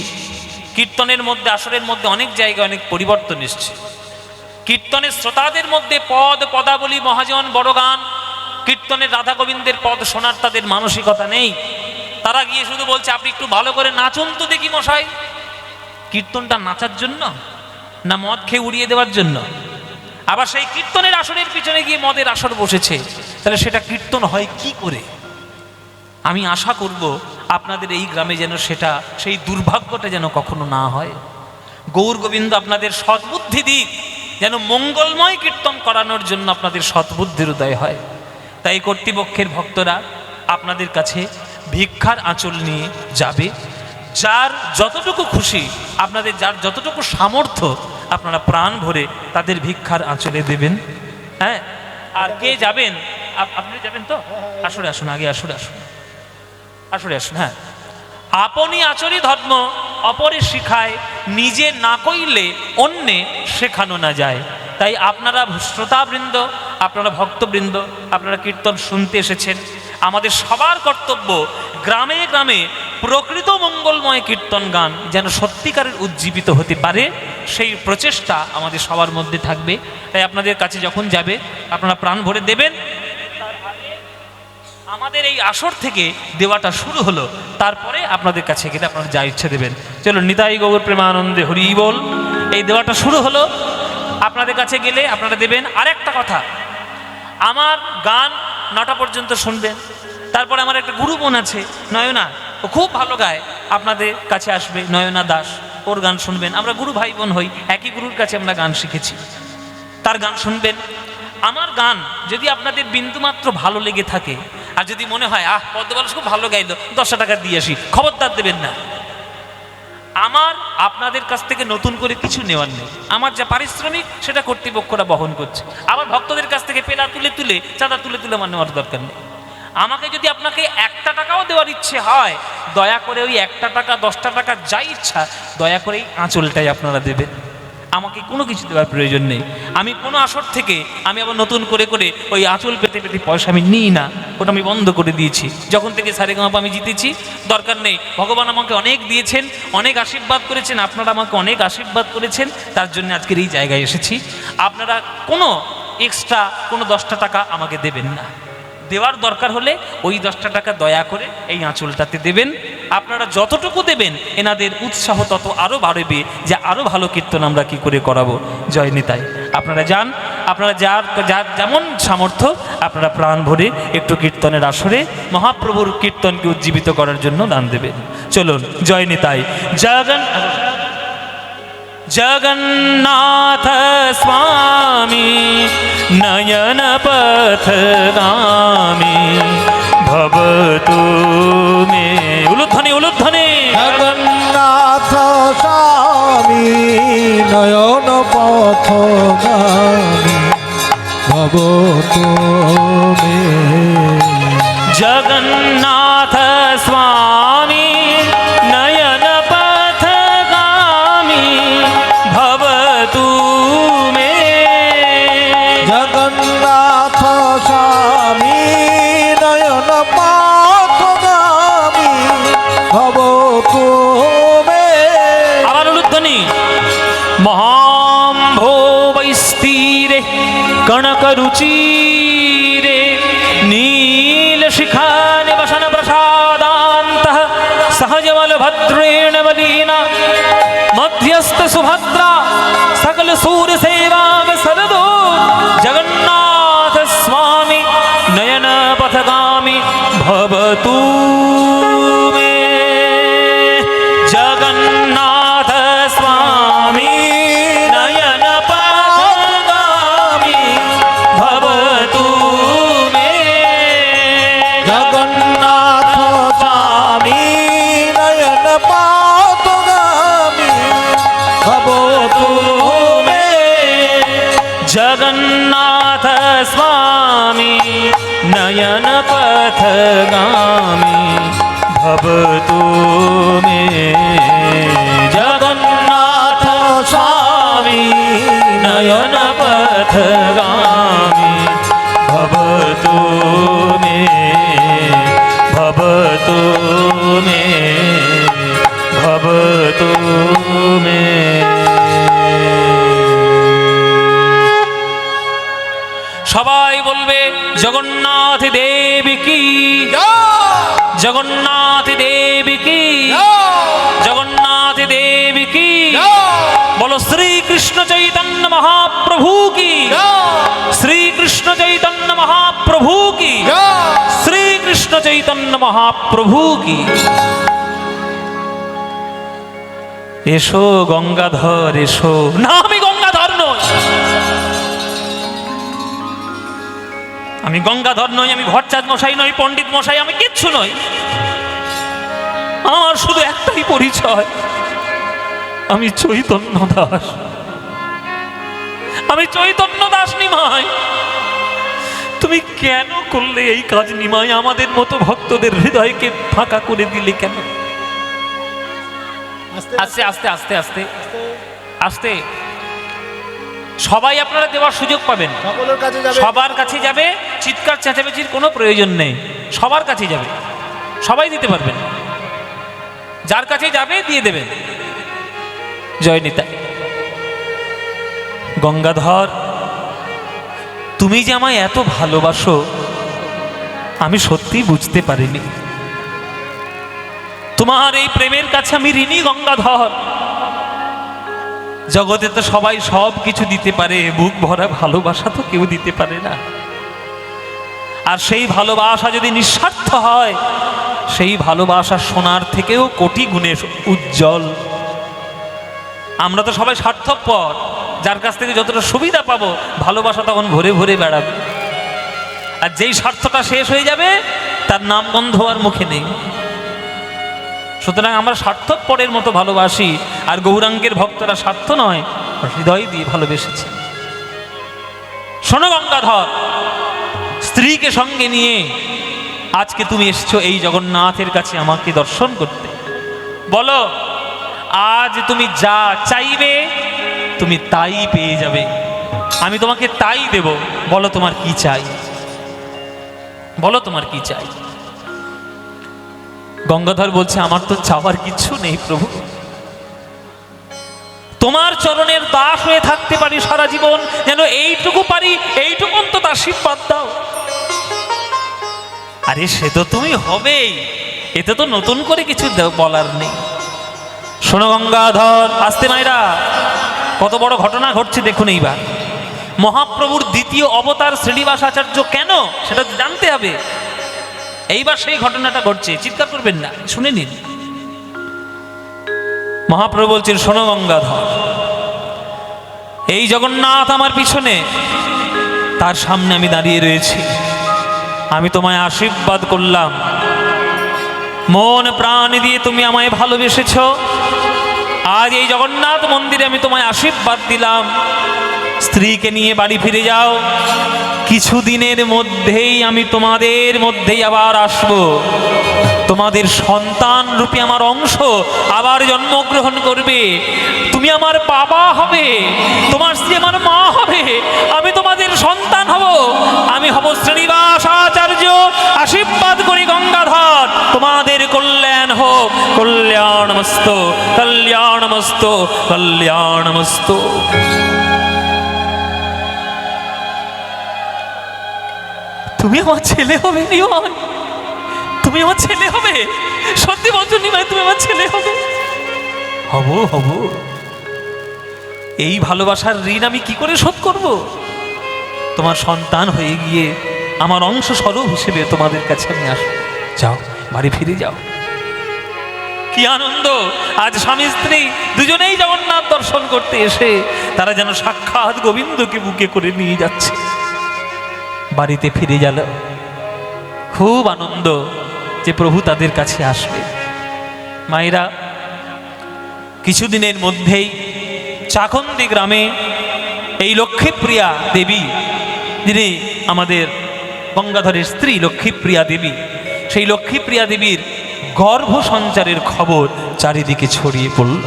কীর্তনের মধ্যে, আসরের মধ্যে অনেক জায়গায় অনেক পরিবর্তন এসছে। কীর্তনের শ্রোতাদের মধ্যে পদ পদাবলী মহাজন বড় গান, কীর্তনের রাধা গোবিন্দের পদ শোনার তাদের মানসিকতা নেই। তারা গিয়ে শুধু বলছে আপনি একটু ভালো করে নাচুন তো দেখি মশাই। কীর্তনটা নাচার জন্য না মদ খেয়ে উড়িয়ে দেওয়ার জন্য? আবার সেই কীর্তনের আসরের পিছনে গিয়ে মদের আসর বসেছে, তাহলে সেটা কীর্তন হয় কি করে? আমি আশা করব আপনাদের এই গ্রামে যেন সেটা, সেই দুর্ভাগ্যটা যেন কখনো না হয়। গৌর গোবিন্দ আপনাদের সদ্বুদ্ধি দিক, যেন মঙ্গলময় কীর্তন করানোর জন্য আপনাদের সদ্বুদ্ধির উদয় হয়। তাই কর্তৃপক্ষের ভক্তরা আপনাদের কাছে ভিক্ষার আঁচল নিয়ে যাবে। যার যতটুকু খুশি, আপনাদের যার যতটুকু সামর্থ্য, আপনারা প্রাণ ভরে তাদের ভিক্ষার আঁচলে দেবেন। হ্যাঁ, আর কে যাবেন? আপনি যাবেন তো? আসরে আসুন, আগে আসরে আসুন, আসরে আসুন। হ্যাঁ, আপনি আচরি ধর্ম অপরে শিখায়, নিজে না কইলে অন্যে শেখানো না যায়। তাই আপনারা শ্রোতাবৃন্দ, আপনারা ভক্তবৃন্দ, আপনারা কীর্তন শুনতে এসেছেন। আমাদের সবার কর্তব্য গ্রামে গ্রামে প্রকৃত মঙ্গলময় কীর্তন গান যেন সত্যিকারের উজ্জীবিত হতে পারে, সেই প্রচেষ্টা আমাদের সবার মধ্যে থাকবে। তাই আপনাদের কাছে যখন যাবে আপনারা প্রাণ ভরে দেবেন। তার আগে আমাদের এই আসর থেকে দেওয়াটা শুরু হলো, তারপরে আপনাদের কাছে গেলে আপনারা যা ইচ্ছে দেবেন। চলো, নিতাই গৌর প্রেমানন্দে হরি বল। এই দেওয়াটা শুরু হলো, আপনাদের কাছে গেলে আপনারা দেবেন। আরেকটা কথা, আমার গান 9টা পর্যন্ত শুনবেন। তারপরে আমার একটা গুরু বোন আছে নয়না, ও খুব ভালো গায়, আপনাদের কাছে আসবে, নয়না দাস, ওর গান শুনবেন। আমরা গুরু ভাই বোন হই, একই গুরুর কাছে আমরা গান শিখেছি, তার গান শুনবেন। আমার গান যদি আপনাদের বিন্দুমাত্র ভালো লেগে থাকে, আর যদি মনে হয় পদ্মবালাস খুব ভালো গাইলো, 10 টাকা দিয়ে আসি, খবরদার দেবেন না। আমার আপনাদের কাছ থেকে নতুন করে কিছু নেওয়ার নেই। আমার যা পারিশ্রমিক সেটা কর্তৃপক্ষরা বহন করছে। আবার ভক্তদের কাছ থেকে পেলা তুলে তুলে, চাঁদা তুলে তুলে আমার নেওয়ার দরকার নেই। আমাকে যদি আপনাকে 1টা টাকাও দেওয়ার ইচ্ছে হয়, দয়া করে ওই 1টা টাকা 10টা টাকা যা ইচ্ছা, দয়া করে এই আঁচলটাই আপনারা দেবেন। আমাকে কোনো কিছু দেওয়ার প্রয়োজন নেই। আমি কোনো আসর থেকে আমি আবার নতুন করে করে ওই আঁচল পেতে পেতে পয়সা আমি নিই না, ওটা আমি বন্ধ করে দিয়েছি। যখন থেকে সারেগামাপা আমি জিতেছি, দরকার নেই। ভগবান আমাকে অনেক দিয়েছেন, অনেক আশীর্বাদ করেছেন, আপনারা আমাকে অনেক আশীর্বাদ করেছেন, তার জন্য আজকের এই জায়গায় এসেছি। আপনারা কোনো এক্সট্রা কোনো 10টা টাকা আমাকে দেবেন না। দেওয়ার দরকার হলে ওই 10টা টাকা দয়া করে এই আঁচলটাতে দেবেন। আপনারা যতটুকু দেবেন এনাদের উৎসাহ তত আরও বাড়বে, যে আরও ভালো কীর্তন আমরা কি করে করাবো। জয় নিতাই। আপনারা যান, আপনারা যার যার যেমন সামর্থ্য আপনারা প্রাণ ভরে একটু কীর্তনের আসরে মহাপ্রভুর কীর্তনকে উজ্জীবিত করার জন্য দান দেবেন। চলুন, জয় নিতাই। জগন্নাথ স্বামী নয়ন পথগামী ভবতু মে। উলুধ্বনি উলুধ্বনি। জগন্নাথ স্বামী নয়ন পথগামী ভবতু মে। জগন্নাথ স্বামী নয়ন পথগামী ভবতু মে। জগন্নাথ স্বামী নয়ন পথগামী ভবতু মে। আবার উলুধ্বনি। মহাম্ভোবৈস্তীরে কনকরুচিরে নীলশিখা নিবসন প্রসাদান্তঃ সহজবলভদ্রেণ বলীনা মধ্যস্থ সুভদ্রা সকল सूर सेवा सरदो। जगन्नाथ स्वामी नयन पथगामी भवतु मे। जगन्नाथ स्वामी नयन पथगामी भवतु मे। জগন্নাথ স্বামী নয়ন পথগামী ভবতু মে। जगन्नाथ स्वामी नयन पथगामी भवतु मे। जगन्नाथ स्वामी नयन पथगामी भवतु मे। भवतु मे। भवतु मे। সবাই বলবে জগন্নাথ দেব কি, জগন্নাথ দেব কি, জগন্নাথ দেব কি। বলো শ্রীকৃষ্ণ চৈতন্য মহাপ্রভু কি, শ্রীকৃষ্ণ চৈতন্য মহাপ্রভু কি, শ্রীকৃষ্ণ চৈতন্য মহাপ্রভু কি। এসো গঙ্গাধর এসো। না, আমি গঙ্গাধর নই, আমি গঙ্গাধর নই, আমি ভট্টাচার্য মশাই নই, পণ্ডিত মশাই, আমি কিচ্ছু নই। আমার শুধু একটাই পরিচয়, আমি চৈতন্য দাস। আমি চৈতন্য দাস নিমাই। তুমি কেন করলে এই কাজ নিমাই? আমাদের মতো ভক্তদের হৃদয়কে ফাঁকা করে দিলে কেন? আস্তে আস্তে আস্তে আস্তে আস্তে সবাই আপনারা দেওয়ার সুযোগ পাবেন। সকলের কাছে যাবে, সবার কাছে যাবে, চিৎকার চেঁচামেচির কোনো প্রয়োজন নেই। সবার কাছে যাবে, সবাই দিতে পারবেন, যার কাছে যাবে দিয়ে দেবেন। জয় নিতাই। গঙ্গাধর, তুমি যে আমায় এত ভালোবাসো আমি সত্যি বুঝতে পারিনি। তোমার এই প্রেমের কাছে আমি ঋণী গঙ্গাধর। জগতে তো সবাই সব কিছু দিতে পারে, বুক ভরা ভালোবাসা তো কেউ দিতে পারে না। আর সেই ভালোবাসা যদি নিঃস্বার্থ হয়, সেই ভালোবাসা সোনার থেকেও কোটি গুণে উজ্জ্বল। আমরা তো সবাই স্বার্থপর, যার কাছ থেকে যতটা সুবিধা পাবো ভালোবাসা তখন ভরে ভরে বেড়াবে। আর যেই স্বার্থটা শেষ হয়ে যাবে তার নাম গন্ধ আর মুখে নেই। সুতরাং আমরা স্বার্থপরের মতো ভালোবাসি, আর গৌরাঙ্গের ভক্তরা স্বার্থ নয়, হৃদয় দিয়ে ভালোবেসেছে। শোনো গঙ্গাধর, স্ত্রীকে সঙ্গে নিয়ে আজকে তুমি এসছো এই জগন্নাথের কাছে আমাকে দর্শন করতে। বলো আজ তুমি যা চাইবে তুমি তাই পেয়ে যাবে, আমি তোমাকে তাই দেব। বলো তোমার কি চাই, বলো তোমার কি চাই। গঙ্গাধর বলছে আমার তো চাওয়ার কিছু নেই প্রভু, তোমার চরণের দাস হয়ে থাকতে পারি সারা জীবন, যেন এইটুকু পারি, এইটুকু অন্তত আশীর্বাদ দাও। আরে সে তো তুমি হবেই, এতে তো নতুন করে কিছু বলার নেই। শোনো গঙ্গাধর, আসতে মায়েরা, কত বড় ঘটনা ঘটছে দেখুন। এইবার মহাপ্রভুর দ্বিতীয় অবতার শ্রীনিবাস আচার্য কেন, সেটা জানতে হবে। এইবার সেই ঘটনাটা ঘটছে, চিৎকার করবেন না, শুনে নিন। মহাপ্রভু বলছেন, শোনো গঙ্গাধর, এই জগন্নাথ আমার পিছনে, তার সামনে আমি দাঁড়িয়ে রয়েছি। আমি তোমায় আশীর্বাদ করলাম, মন প্রাণ দিয়ে তুমি আমায় ভালোবেসেছ। আজ এই জগন্নাথ মন্দিরে আমি তোমায় আশীর্বাদ দিলাম, স্ত্রীকে নিয়ে বাড়ি ফিরে যাও। কিছুদিনের মধ্যেই আমি তোমাদের মধ্যেই আবার আসব, তোমাদের সন্তান রূপে আমার অংশ আবার জন্মগ্রহণ করবে। তুমি আমার বাবা হবে, তোমার স্ত্রী আমার মা হবে, আমি তোমাদের সন্তান হব, আমি হব শ্রীনিবাস আচার্য। আশীর্বাদ করি গঙ্গাধর, তোমাদের কল্যাণ হোক, কল্যাণমস্তু কল্যাণমস্তু কল্যাণমস্তু। তুমি আমার ছেলে হবে নিমাই, তুমি আমার ছেলে হবে, সত্যি বলছো নিমাই, তুমি আমার ছেলে হবে। হব হব, এই ভালোবাসার ঋণ আমি কি করে শোধ করব? তোমার সন্তান হয়ে গিয়ে আমার অংশ স্বরূপ হিসেবে তোমাদের কাছে আমি আসবো। যাও, বাড়ি ফিরে যাও। কি আনন্দ! আজ স্বামী স্ত্রী দুজনেই জগন্নাথ দর্শন করতে এসে তারা যেন সাক্ষাৎ গোবিন্দকে বুকে করে নিয়ে যাচ্ছে। বাড়িতে ফিরে গেল, খুব আনন্দ যে প্রভু তাদের কাছে আসবে। মায়েরা, কিছুদিনের মধ্যেই চাকন্দি গ্রামে এই লক্ষ্মীপ্রিয়া দেবী, যিনি আমাদের গঙ্গাধরের স্ত্রী লক্ষ্মীপ্রিয়া দেবী, সেই লক্ষ্মীপ্রিয়া দেবীর গর্ভ সঞ্চারের খবর চারিদিকে ছড়িয়ে পড়ল।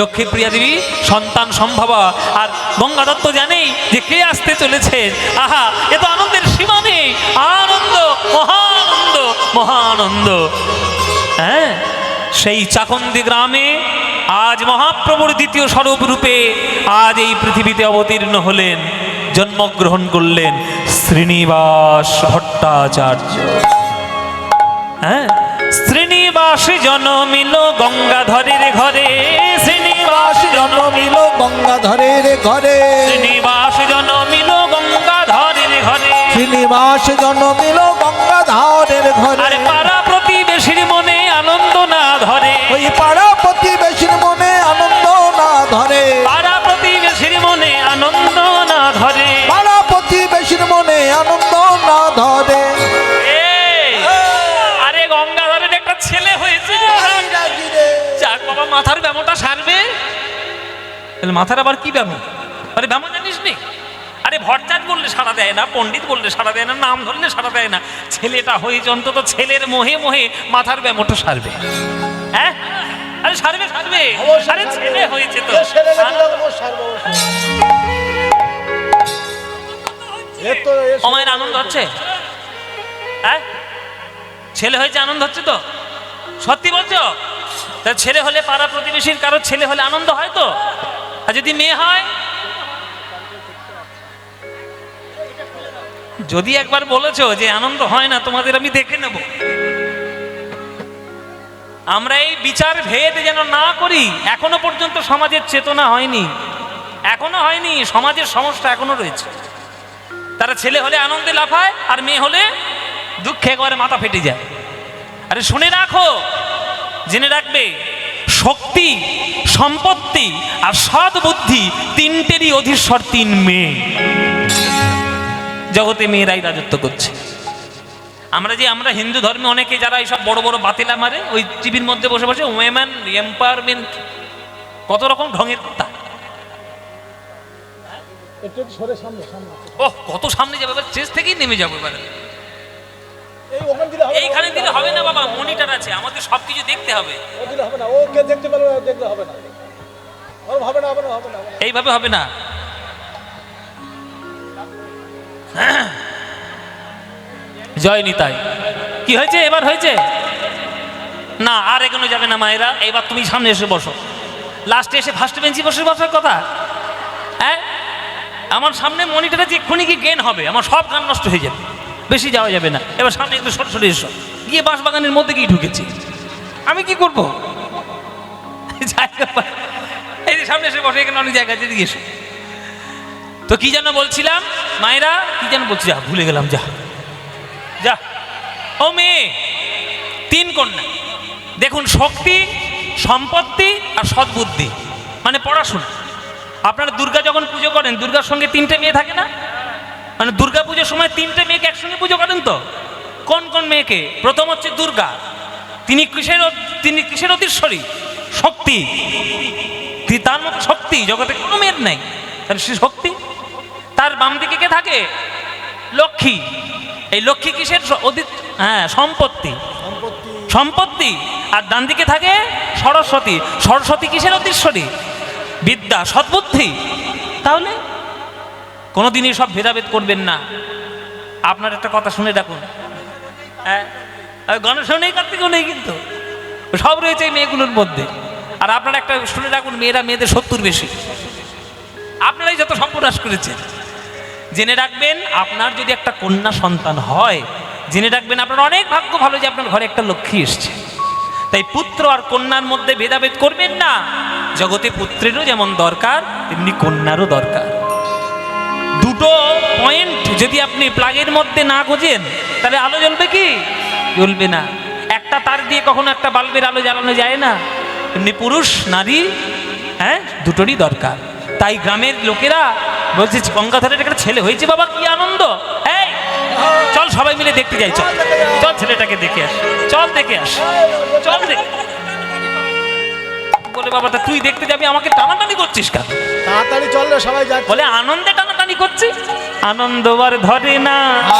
লক্ষ্মীপ্রিয়া দেবী সন্তান সম্ভবা, আর গঙ্গাধর তো জানেই যে কে আসতে চলেছে। আহা, এ তো আনন্দের সীমা নেই, আনন্দ, মহানন্দ, মহানন্দ। হ্যাঁ, সেই চাকন্দি গ্রামে আজ মহাপ্রভুর দ্বিতীয় স্বরূপ রূপে আজ এই পৃথিবীতে অবতীর্ণ হলেন, জন্মগ্রহণ করলেন শ্রীনিবাস ভট্টাচার্য। হ্যাঁ, শ্রীনিবাস জন্মিল গঙ্গাধরের ঘরে, শ্রীনিবাস জন্মিল গঙ্গাধরের ঘরে, শ্রীনিবাস জন্মিল গঙ্গাধরের ঘরে, শ্রীনিবাস জন্মিল গঙ্গাধরের ঘরে। আরে পাড়া প্রতিবেশীর মনে আনন্দ না ধরে, ওই পাড়া প্রতিবেশীর মনে আনন্দ না ধরে, পাড়া প্রতিবেশীর মনে আনন্দ না ধরে, পাড়া প্রতিবেশীর মনে আনন্দ না ধরে। আরে গঙ্গাধরের একটা ছেলে হয়েছে, যাক বাবা, মাথার ব্যামোটা সারবে। মাথার আবার কি ব্যামো? আরে ব্যামো জানিস নি? আরে ভট্টাচার্য বললে সাড়া দেয় না, পণ্ডিত বললে সাড়া দেয় না, নাম ধরলে সাড়া দেয় না। ছেলেটা হয়েছে, অন্তত ছেলের মোহে মোহে মাথার ব্যামোটা সারবে। হ্যাঁ, আরে সারবে সারবে, আরে ছেলে হয়েছে তো। অমায়ের আনন্দ হচ্ছে? হ্যাঁ, ছেলে হয়েছে, আনন্দ হচ্ছে তো? সত্যি বলছো? তা ছেলে হলে পাড়া প্রতিবেশীর কারো ছেলে হলে আনন্দ হয় তো? আর যদি মেয়ে হয়? যদি একবার বলেছো যে আনন্দ হয় না, তোমাদের আমি দেখে নেব। আমরা এই বিচার ভেদ যেন না করি, এখনো পর্যন্ত সমাজের চেতনা হয়নি, এখনো হয়নি, সমাজের সমস্যা এখনো রয়েছে। তারা ছেলে হলে আনন্দে লাফায়, আর মেয়ে হলে দুঃখে একবারে মাথা ফেটে যায়। আরে শুনে রাখো, জেনে রাখবে, শক্তি, সম্পত্তি আর সৎ বুদ্ধি তিনটেরই অধীশ্বর তিন মেয়ে। জগতে মেয়েরাই রাজত্ব করছে। আমরা হিন্দু ধর্মে অনেকে যারা এইসব বড় বড় বাতিলা মারে, ওই টিভির মধ্যে বসে বসে ওমেন এম্পাওয়ারমেন্ট, কত রকম ঢঙের কথা। ওহ, কত সামনে যাবে, এবার স্টেজ থেকেই নেমে যাবো। এবার এইখানে দিলে হবে না বাবা, মনিটর আছে, আমাদের সবকিছু দেখতে হবে। এইভাবে হবে না। জয় নিতাই। কি হয়েছে এবার? হয়েছে না, আর এগোনো যাবে না মায়েরা। এবার তুমি সামনে এসে বসো। লাস্টে এসে ফার্স্ট বেঞ্চি বসে বসার কথা। হ্যাঁ, আমার সামনে মনিটরে যে এক্ষুনি কি গেন হবে, আমার সব গান নষ্ট হয়ে যাবে, বেশি যাওয়া যাবে না। এবার সামনে একটু সরে সরে এসো। গিয়ে বাঁশবাগানের মধ্যে গিয়ে ঢুকেছি, আমি কি করব? এই যে সামনে এসে বসে, এখানে অনেক জায়গা আছে, এদিকে এসো। তো কি যেন বলছিলাম মায়েরা, কি যেন বলছি, যা ভুলে গেলাম। যা যা। ও মেয়ে, 3 কন্যা। দেখুন, শক্তি, সম্পত্তি আর সদ্বুদ্ধি, মানে পড়াশোনা। আপনারা দুর্গা যখন পুজো করেন, দুর্গার সঙ্গে 3টে মেয়ে থাকে না? মানে দুর্গা পুজোর সময় 3টে মেয়েকে একসঙ্গে পুজো করেন তো? কোন কোন মেয়েকে? প্রথম হচ্ছে দুর্গা। তিনি কিসের অধীশ্বরী? শক্তি। তার মতো শক্তি জগতে কোনো মেয়ের নাই, তাহলে সে শক্তি। তার বাম দিকে কে থাকে? লক্ষ্মী। এই লক্ষ্মী কিসের? হ্যাঁ, সম্পত্তি। সম্পত্তি। আর ডান দিকে থাকে সরস্বতী। সরস্বতী কিসের অধীশ্বরী? বিদ্যা, সদ্বুদ্ধি। তাহলে কোনোদিনই সব ভেদাভেদ করবেন না। আপনার একটা কথা শুনে রাখুন, হ্যাঁ, গণেশও নেই, কার্তিকও নেই, কিন্তু সব রয়েছে এই মেয়েগুলোর মধ্যে। আর আপনারা একটা শুনে রাখুন, মেয়েরা মেয়েদের 70 বেশি। আপনারাই যত সর্বনাশ করেছেন। জেনে রাখবেন, আপনার যদি একটা কন্যা সন্তান হয়, জেনে রাখবেন আপনার অনেক ভাগ্য ভালো যে আপনার ঘরে একটা লক্ষ্মী এসছে। তাই পুত্র আর কন্যার মধ্যে ভেদাভেদ করবেন না। জগতে পুত্রেরও যেমন দরকার, তেমনি কন্যারও দরকার। দুটো পয়েন্ট যদি আপনি প্লাগের মধ্যে না গোজেন, তাহলে আলো জ্বলবে কি? জ্বলবে না। একটা তার দিয়ে কখনো একটা বাল্বের আলো জ্বালানো যায় না। এমনি পুরুষ নারী, হ্যাঁ, দুটোরই দরকার। তাই গ্রামের লোকেরা বলছে, গঙ্গাধরের একটা ছেলে হয়েছে, বাবা কি আনন্দ! এই চল সবাই মিলে দেখতে যাই, চল চল ছেলেটাকে দেখে আস, চল দেখে আস, চল দেখে। বলে, বাবা তা তুই দেখতে যাবি, আমাকে টানাটানি করছিস কেন? তাড়াতাড়ি চললে সবাই যাচ্ছে। বলে, আনন্দে টানাটানি করছি। আনন্দবার ধরে না,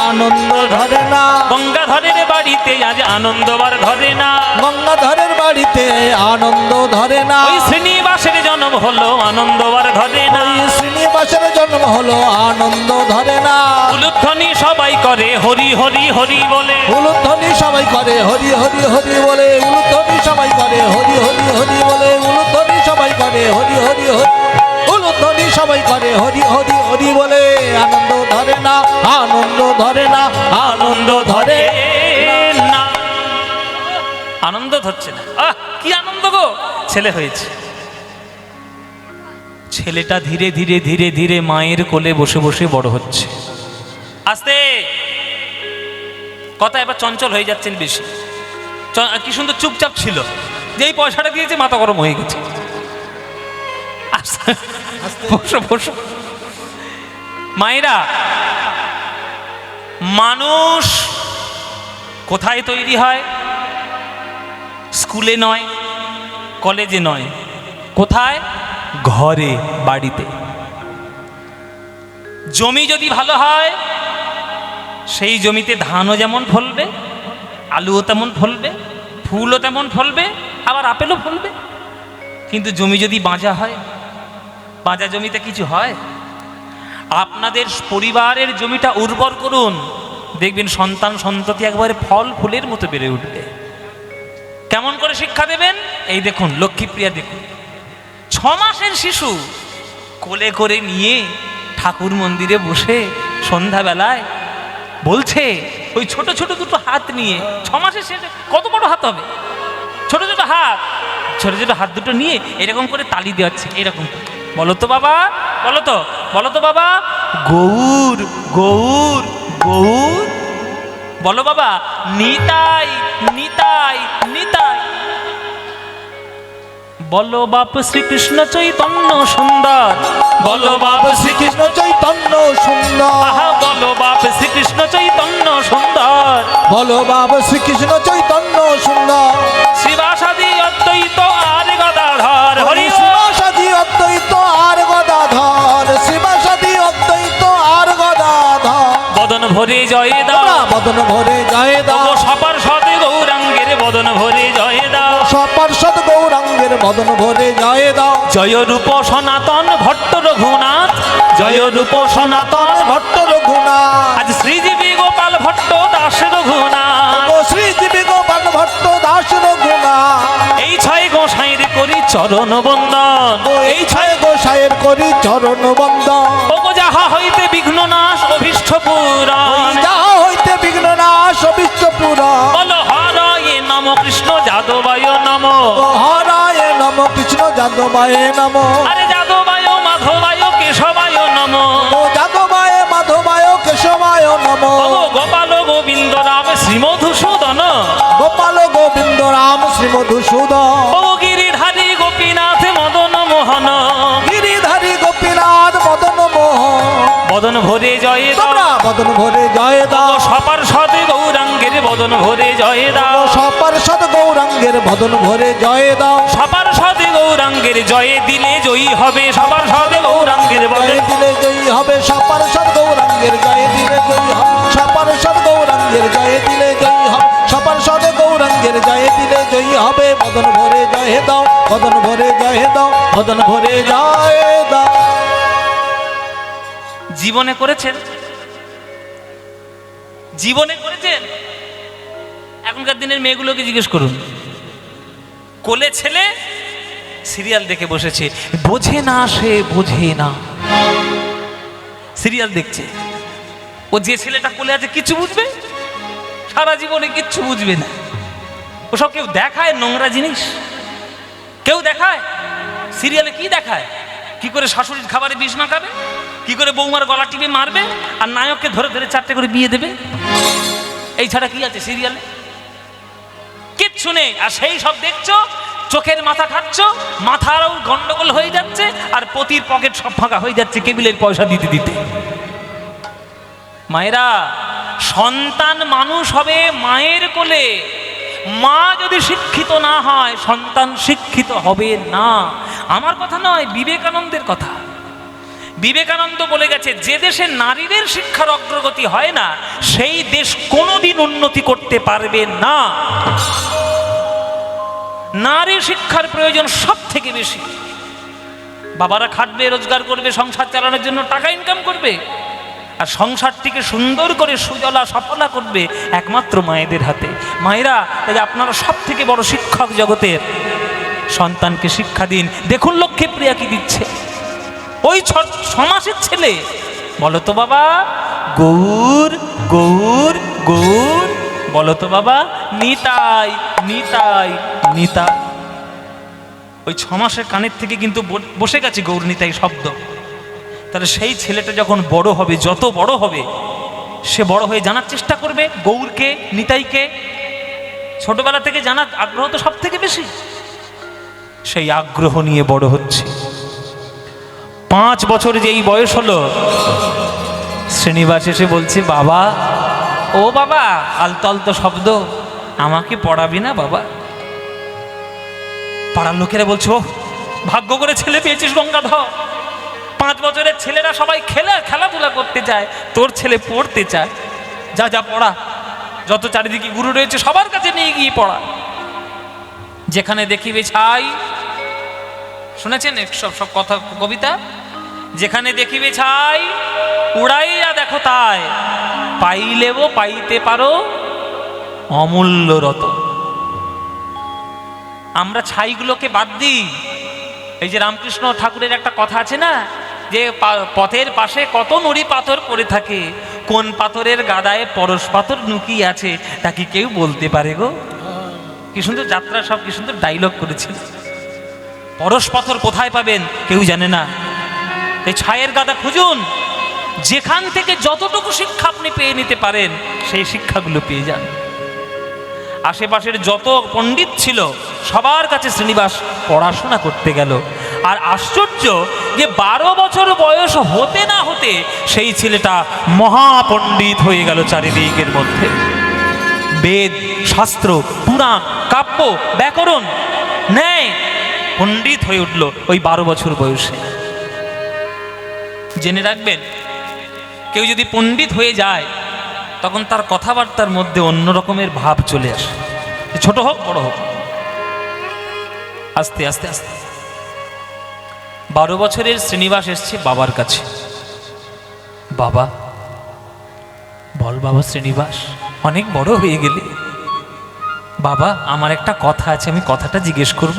আনন্দ ধরে না, গঙ্গাধরের বাড়িতে আজ আনন্দবার ধরে না। গঙ্গাধরের বাড়িতে আনন্দ ধরে না। ওই শ্রীনিবাসের জন্ম হলো, আনন্দবার ধরে না। ওই শ্রীনিবাসের জন্ম হলো, আনন্দ ধরে না। উলুধ্বনি সবাই করে হরি হরি হরি বলে। উলুধ্বনি সবাই করে হরি হরি হরি বলে। উলুধ্বনি সবাই করে হরি হরি হরি বলে। উলুধ্বনি সবাই করে হরি হরি হরি। উলুধ্বনি সবাই করে হরি হরি হরি বলে। আনন্দ ধরে না, আনন্দ ধরে না, আনন্দ ধরে না। আনন্দ ধরছে না। কি আনন্দ গো! ছেলে হয়েছে। ছেলেটা ধীরে ধীরে ধীরে ধীরে মায়ের কোলে বসে বসে বড় হচ্ছে। আস্তে কথা, এবার চঞ্চল হয়ে যাচ্ছেন বেশি। কি সুন্দর চুপচাপ ছিল, যেই পয়সাটা দিয়েছে মাথা গরম হয়ে গেছে। বসো বসো। মায়েরা, মানুষ কোথায় তৈরি হয়? স্কুলে নয়, কলেজে নয়, কোথায়? ঘরে, বাড়িতে। জমি যদি ভালো হয়, সেই জমিতে ধানও যেমন ফলবে, আলুও তেমন ফলবে, ফুলও তেমন ফলবে, আবার আপেলও ফলবে। কিন্তু জমি যদি বাঁজা হয়, বাঁজা জমিতে কিছু হয়? আপনাদের পরিবারের জমিটা উর্বর করুন, দেখবেন সন্তান সন্ততি একবারে ফল ফুলের মতো বেড়ে উঠবে। কেমন করে শিক্ষা দেবেন? এই দেখুন, লক্ষ্মীপ্রিয়া দেখুন, 6 মাসের শিশু কোলে করে নিয়ে ঠাকুর মন্দিরে বসে সন্ধ্যাবেলায় বলছে, ওই ছোট ছোট দুটো হাত নিয়ে, 6 মাসের শেষে কত বড় হাত হবে, ছোট ছোট হাত, ছোট ছোট হাত দুটো নিয়ে এরকম করে তালি দেওয়াচ্ছে, এরকম। বলো তো বাবা, বলো তো, বলো তো বাবা, গৌর গৌর গৌর। বলো বাবা, নিতাই নিতাই নিতাই। বলো বাপ শ্রীকৃষ্ণ চৈতন্য সুন্দর। বলো বাপ শ্রীকৃষ্ণ চৈতন্য সুন্দর। আহা, বলো বাপ শ্রীকৃষ্ণ চৈতন্য সুন্দর। বলো বাবা শ্রীকৃষ্ণ চৈতন্য সুন্দর। শিবাসাদি অদ্বৈত আর গদাধর হরি। শিবাসাদি অদ্বৈত আর গদাধর। শিবাসাদি অদ্বৈত আর গদাধর। বদন ভরে জয় দাও, বদন ভরে জয় দাও। সপার সদে গৌরাঙ্গের বদন ভরে জয় দাও। সপার্ষদ গৌরাঙ্গের বদন ভরে জয় দাও। জয় রূপ সনাতন ভট্ট রঘুনাথ, জয় রূপ সনাতন ভট্ট রঘুনাথ, আজ শ্রীজীবী গোপাল ভট্ট দাস রঘুনাথ। ও শ্রীজীবী গোপাল ভট্ট দাস রঘুনাথ, এই ছয় গোসাইর করি চরণ বন্দন, ও এই ছয় গোসাইয়ের করি চরণ বন্দন। ওগো যাহা হইতে বিঘ্ন নাশ অভীষ্ট পুরাণ, যাহা হইতে বিঘ্ন নাশ অভীষ্ট পুরাণ। বল হরায়ে নম কৃষ্ণ যাদবায় নম, ও হরায় নম কৃষ্ণ যাদবায় নম, আরে যাদবায় মাধবায় কেশবায় নম, ও যাদবায় মাধবায় কেশবায় নম। ওগো গোপাল গোবিন্দ রাম শ্রীমধুসূদন, গোপাল গোবিন্দ রাম শ্রী মধুসূদন, ওগো গিরিধারী গোপীনাথ মদন মোহন, গিরিধারী গোপীনাথ মদন মোহন। বদন ভরে জয় দাও, তোমরা বদন ভরে জয় দাও। সপার্ষদ গৌরাঙ্গের বদন ভরে জয় দাও, সপার্ষদ গৌরাঙ্গের বদন ভরে জয় দাও। সপার্ষদ গৌরাঙ্গের জয়ে দিলে জয়ী হবে, সপার্ষদ গৌরাঙ্গের বদন জয় দিলে জয়ী হবে, সপার্ষদ গৌরাঙ্গের জয় দিলে জয়ী হবে, সপার্ষদ গৌরাঙ্গের জয় দিলে জয়ী হবে, সপার্ষদ গৌরাঙ্গের জয় দিলে জয়ী হবে। বদন ভরে জয় দাও, বদন ভরে জয় দাও, বদন ভরে জয় দাও। জীবনে করেছেন, জীবনে করেছেন? এখনকার দিনের মেয়েগুলোকে জিজ্ঞেস করুন, কোলে ছেলে সিরিয়াল দেখে বসেছে, বোঝে না, সে বোঝে না, সিরিয়াল দেখছে। ও যে ছেলেটা কোলে আছে কিচ্ছু বুঝবে? সারা জীবনে কিচ্ছু বুঝবে না। ওসব কেউ দেখায় নোংরা জিনিস? কেউ দেখায়? সিরিয়ালে কি দেখায়? কি করে শাশুড়ির খাবারে বিষ মাখাবে, কি করে বৌমার গলা টিপে মারবে, আর নায়ককে ধরে ধরে 4টে করে বিয়ে দেবে। এই ছাড়া কি আছে সিরিয়ালে? কিচ্ছু নেই। আর সেই সব দেখছো, চোখের মাথা খাচ্ছ, মাথারও গন্ডগোল হয়ে যাচ্ছে, আর পতির পকেট সব ফাঁকা হয়ে যাচ্ছে কেবিলের পয়সা দিতে দিতে। মায়েরা, সন্তান মানুষ হবে মায়ের কোলে। মা যদি শিক্ষিত না হয়, সন্তান শিক্ষিত হবে না। আমার কথা নয়, বিবেকানন্দের কথা। বিবেকানন্দ বলে গেছে, যে দেশে নারীদের শিক্ষার অগ্রগতি হয় না, সেই দেশ কোনোদিন উন্নতি করতে পারবে না। নারী শিক্ষার প্রয়োজন সব থেকে বেশি। বাবারা খাটবে, রোজগার করবে, সংসার চালানোর জন্য টাকা ইনকাম করবে, আর সংসারটিকে সুন্দর করে সুজলা সফলা করবে একমাত্র মায়েদের হাতে। মায়েরা, তাই আপনারা সব থেকে বড় শিক্ষক জগতের। সন্তানকে শিক্ষা দিন। দেখুন লক্ষ্মীপ্রিয়া কি দিচ্ছে। ওই 6 মাসের ছেলে, বলো তো বাবা গৌর গৌর গৌর, বলো তো বাবা নিতাই নিতাই নিতাই। ওই 6 মাসের কানের থেকে কিন্তু বসে গেছে গৌর নিতাই শব্দ। তাহলে সেই ছেলেটা যখন বড় হবে, যত বড় হবে, সে বড় হয়ে জানার চেষ্টা করবে গৌরকে, নিতাইকে। ছোটবেলা থেকে জানার আগ্রহ তো সব থেকে বেশি। সেই আগ্রহ নিয়ে বড় হচ্ছে। 5 বছর যেই বয়স হলো, শ্রীনিবাস এসে বলছে, বাবা, ও বাবা, আলতো আলতো শব্দ, আমাকে পড়াবি না বাবা? পাড়ার লোকেরা বলছো, ভাগ্য করে ছেলে পেয়েছিস গঙ্গাধর। 5 বছরের ছেলেরা সবাই খেলাধুলা করতে চায়, তোর ছেলে পড়তে চায়। যা যা পড়া, যত চারিদিকে গুরু রয়েছে সবার কাছে নিয়ে গিয়ে পড়া। যেখানে দেখিবে ছাই, শুনেছেন সব কথা, কবিতা? যেখানে দেখিবে ছাই, উড়াইয়া দেখো তাই, পাইলেও পাইতে পারো অমূল্য রতন। আমরা ছাইগুলোকে বাদ দিই। এই যে রামকৃষ্ণ ঠাকুরের একটা কথা আছে না, যে পথের পাশে কত নুড়ি পাথর পড়ে থাকে, কোন পাথরের গাদায় পরশ পাথর লুকিয়ে আছে তা কি কেউ বলতে পারে গো? কি সুন্দর যাত্রা, সব কি সুন্দর ডায়লগ করেছিল। পরশ পাথর কোথায় পাবেন কেউ জানে না। এই ছায়ের গাদা খুঁজুন, যেখান থেকে যতটুকু শিক্ষা আপনি পেয়ে নিতে পারেন সেই শিক্ষাগুলো পেয়ে যান। আশেপাশের যত পণ্ডিত ছিল সবার কাছে শ্রীনিবাস পড়াশোনা করতে গেল। আর আশ্চর্য যে 12 বছর বয়স হতে না হতে সেই ছেলেটা মহাপণ্ডিত হয়ে গেল চারিদিকের মধ্যে। বেদ, শাস্ত্র, পুরাণ, কাব্য, ব্যাকরণ ন্যায় পণ্ডিত হয়ে উঠল ওই 12 বছর বয়সে। জেনে রাখবেন, কেউ যদি পণ্ডিত হয়ে যায় তখন তার কথাবার্তার মধ্যে অন্য রকমের ভাব চলে আসে, ছোট হোক বড় হোক। আস্তে আস্তে আস্তে 12 বছরের শ্রীনিবাস এসছে বাবার কাছে। বাবা, বল বাবা শ্রীনিবাস, অনেক বড় হয়ে গেলে। বাবা, আমার একটা কথা আছে, আমি কথাটা জিজ্ঞেস করব।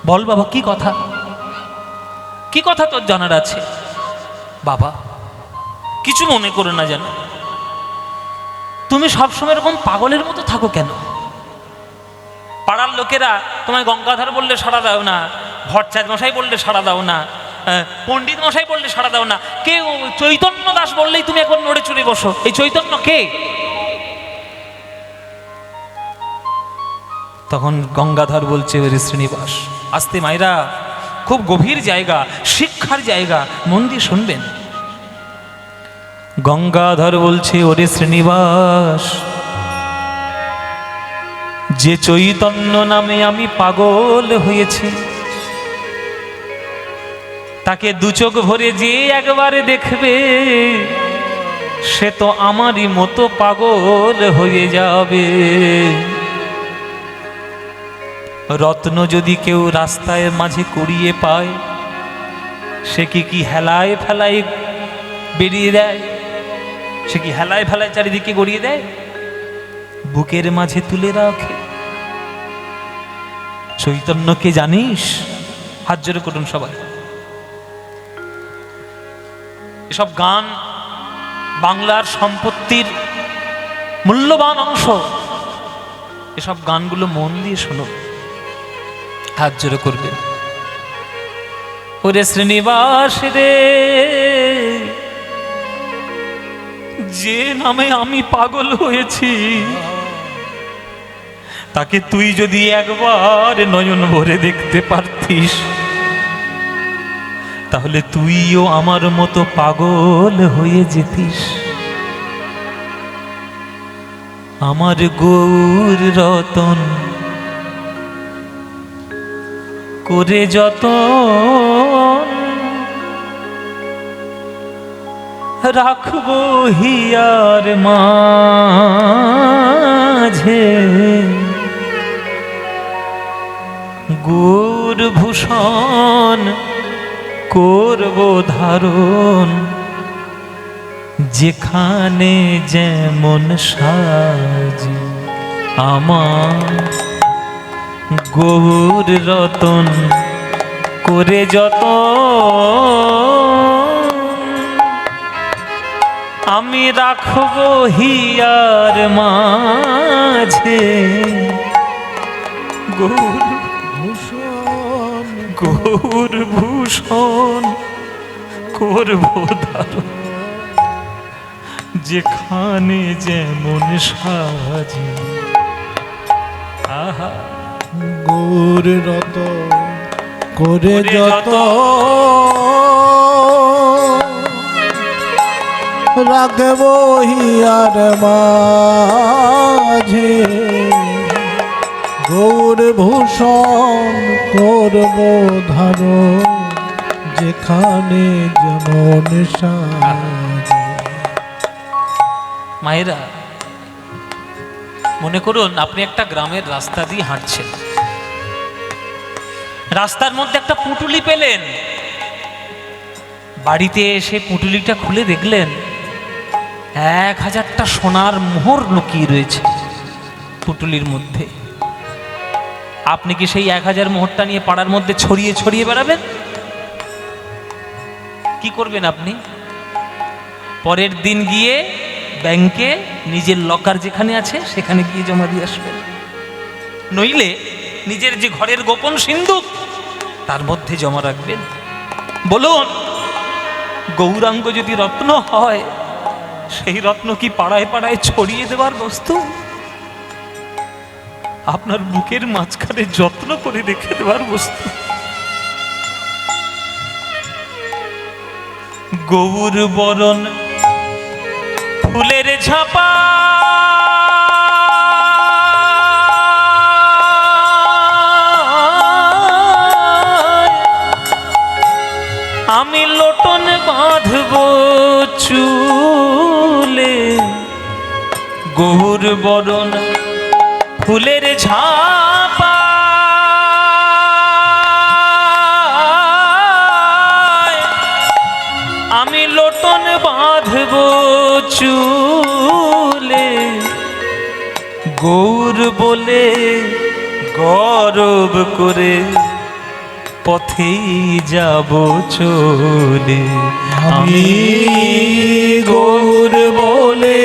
বল বাবা, কি কথা? কি কথা তোর জানার আছে? বাবা, কিছু মনে করো না, জানো তুমি সবসময় এরকম পাগলের মতো থাকো কেন? পাড়ার লোকেরা তোমায় গঙ্গাধর বললে সাড়া দাও না, ভট্টাচার্য মশাই বললে সাড়া দাও না, পণ্ডিত মশাই বললে সাড়া দাও না, কে চৈতন্য দাস বললেই তুমি এখন নড়ে চড়ে বসো। এই চৈতন্য কে? তখন গঙ্গাধর বলছে, ওরে শ্রীনিবাস, আস্তে মায়েরা, খুব গভীর জায়গা, শিক্ষার জায়গা, মন দিয়ে শুনবেন। গঙ্গাধর বলছে, ওরে শ্রীনিবাস, যে চৈতন্য নামে আমি পাগল হয়েছি, তাকে দু চোখ ভরে যে একবারে দেখবে, সে তো আমারই মতো পাগল হয়ে যাবে। রত্ন যদি কেউ রাস্তায় মাঝে কুড়িয়ে পায়, সে কি হেলায় ফেলায় বেরিয়ে দেয়? সে কি হেলায় ফেলায় চারিদিকে গড়িয়ে দেয়? বুকের মাঝে তুলে রাখে। চৈতন্যকে জানিস? হাত জোরে করুন সবাই। এসব গান বাংলার সম্পত্তির মূল্যবান অংশ। এসব গানগুলো মন দিয়ে শোনো, হাত জোরে করবেন। ওরে শ্রীনিবাস রে, যে নামে আমি পাগল হয়েছি, তাকে তুই যদি একবার নয়ন ভরে দেখতে পারতিস, তাহলে তুইও আমার মতো পাগল হয়ে যেতিস। আমার গৌর রতন করে যতন রাখবো হিয়ার মাঝে, গৌর ভূষণ করব ধারণ, যেখানে যেমন সাজি। আমার গৌর রতন করে যত আমি রাখবো হিয়ার মাঝে, গৌর ভূষণ গৌর ভূষণ করব ধারণ, যেখানে যেমন সাজি। আহা, গৌর রত করে যত রাখব হিয়ার মাঝে, গৌর ভূষণ করব ধারণ, যেখানে যেমন সাজি। মায়েরা, মনে করুন আপনি একটা গ্রামের রাস্তা দিয়ে হাঁটছেন, রাস্তার মধ্যে একটা পুঁটুলি পেলেন, বাড়িতে এসে পুঁটুলিটা খুলে দেখলেন 1000টা সোনার মোহর লুকিয়ে রয়েছে পুঁটুলির মধ্যে। আপনি কি সেই 1000 মোহরটা নিয়ে পাড়ার মধ্যে ছড়িয়ে ছড়িয়ে বেড়াবেন? কি করবেন আপনি? পরের দিন গিয়ে ব্যাংকে নিজের লকার যেখানে আছে সেখানে গিয়ে জমা দিয়ে আসবেন। নইলে নিজের যে ঘরের গোপন সিন্ধুক তার মধ্যে জমা রাখবেন। বলুন, গৌরাঙ্গ যদি রত্ন হয়, সেই রত্ন কি পাড়ায় পাড়ায় ছড়িয়ে দেওয়ার বস্তু? আপনার বুকের মাঝখানে যত্ন করে রেখে দেওয়ার বস্তু। গৌর বরণ ফুলের ঝাপা, আমি লোটন বাঁধব চুলে, গৌর বরণ ফুলের ঝাপা। চুলে গৌর বলে গরব করে পথেই যাব চলে। আমি গৌর বলে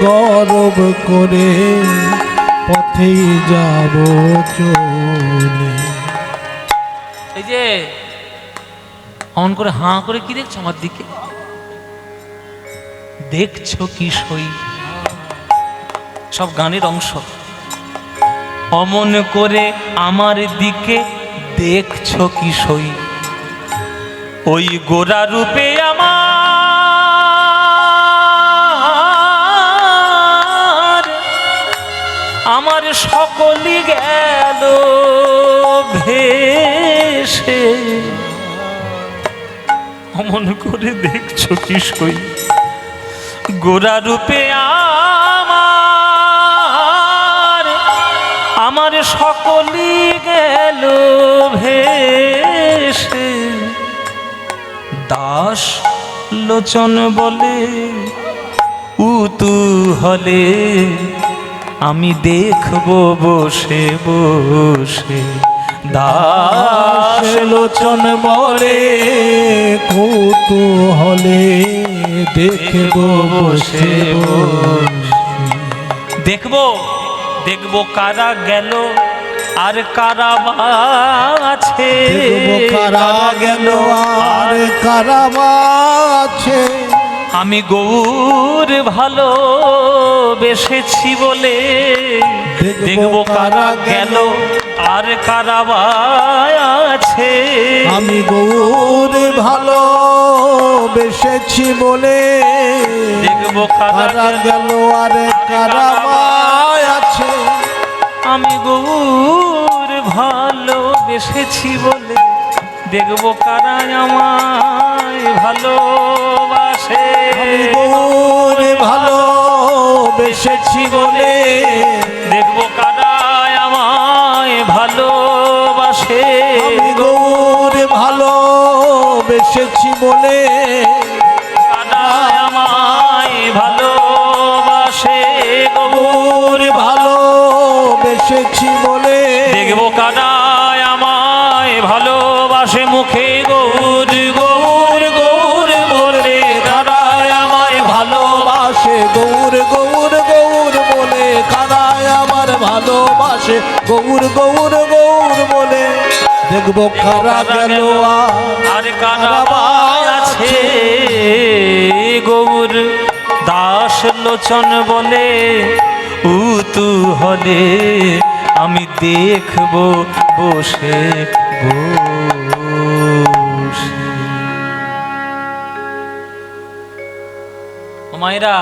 গরব করে পথেই যাব চলে। এই যে অন করে হাঁ করে কি দেখছো আমার দিকে? দেখছো কি সই? সব গানের অংশ। অমন করে আমার দিকে দেখছো কি সই? ওই গোরা রূপে আমার সকলই গেল ভেসে। অমন করে দেখছো কি সই? গোরা রূপে আমার সকলই গেল ভেসে। দাস লোচন বলে উতূহলে আমি দেখবো বসে বসে। দাস লোচন বলে কৌতূহলে দেখবো বসে দেখবো দেখবো কারা গেল আর কারা আছে। দেখবো কারা গেল আর কারা আছে। আমি গৌর ভালো বেসেছি বলে দেখবো কারা গেল আর কারা আছে। আমি গৌর ভালো বেসেছি বলে দেখবো কারা গেল আর কারা আছে। আমি গৌর ভালো বেসেছি বলে দেখবো কারা আমায় ভালোবাসে। আমি গৌর ভালো বেসেছি বলে দেখবো কারা আমায় ভালোবাসে। আমি গৌর ভালো বেসেছি বলে কারা আমায় ভালোবাসে। গৌর ভালো বেসেছি বলে দেখবো কারা আমায় ভালোবাসে। মুখে গৌর গৌর গৌর বলে কারা আমায় ভালোবাসে। গৌর গৌর গৌর বলে কারা আমার ভালোবাসে। গৌর গৌর গৌর বলে দেখবো কারা গেল আর কারা আছে। গৌর দাস লোচন বলে উতূহলে আমি দেখবো বসে বসে। ও মায়েরা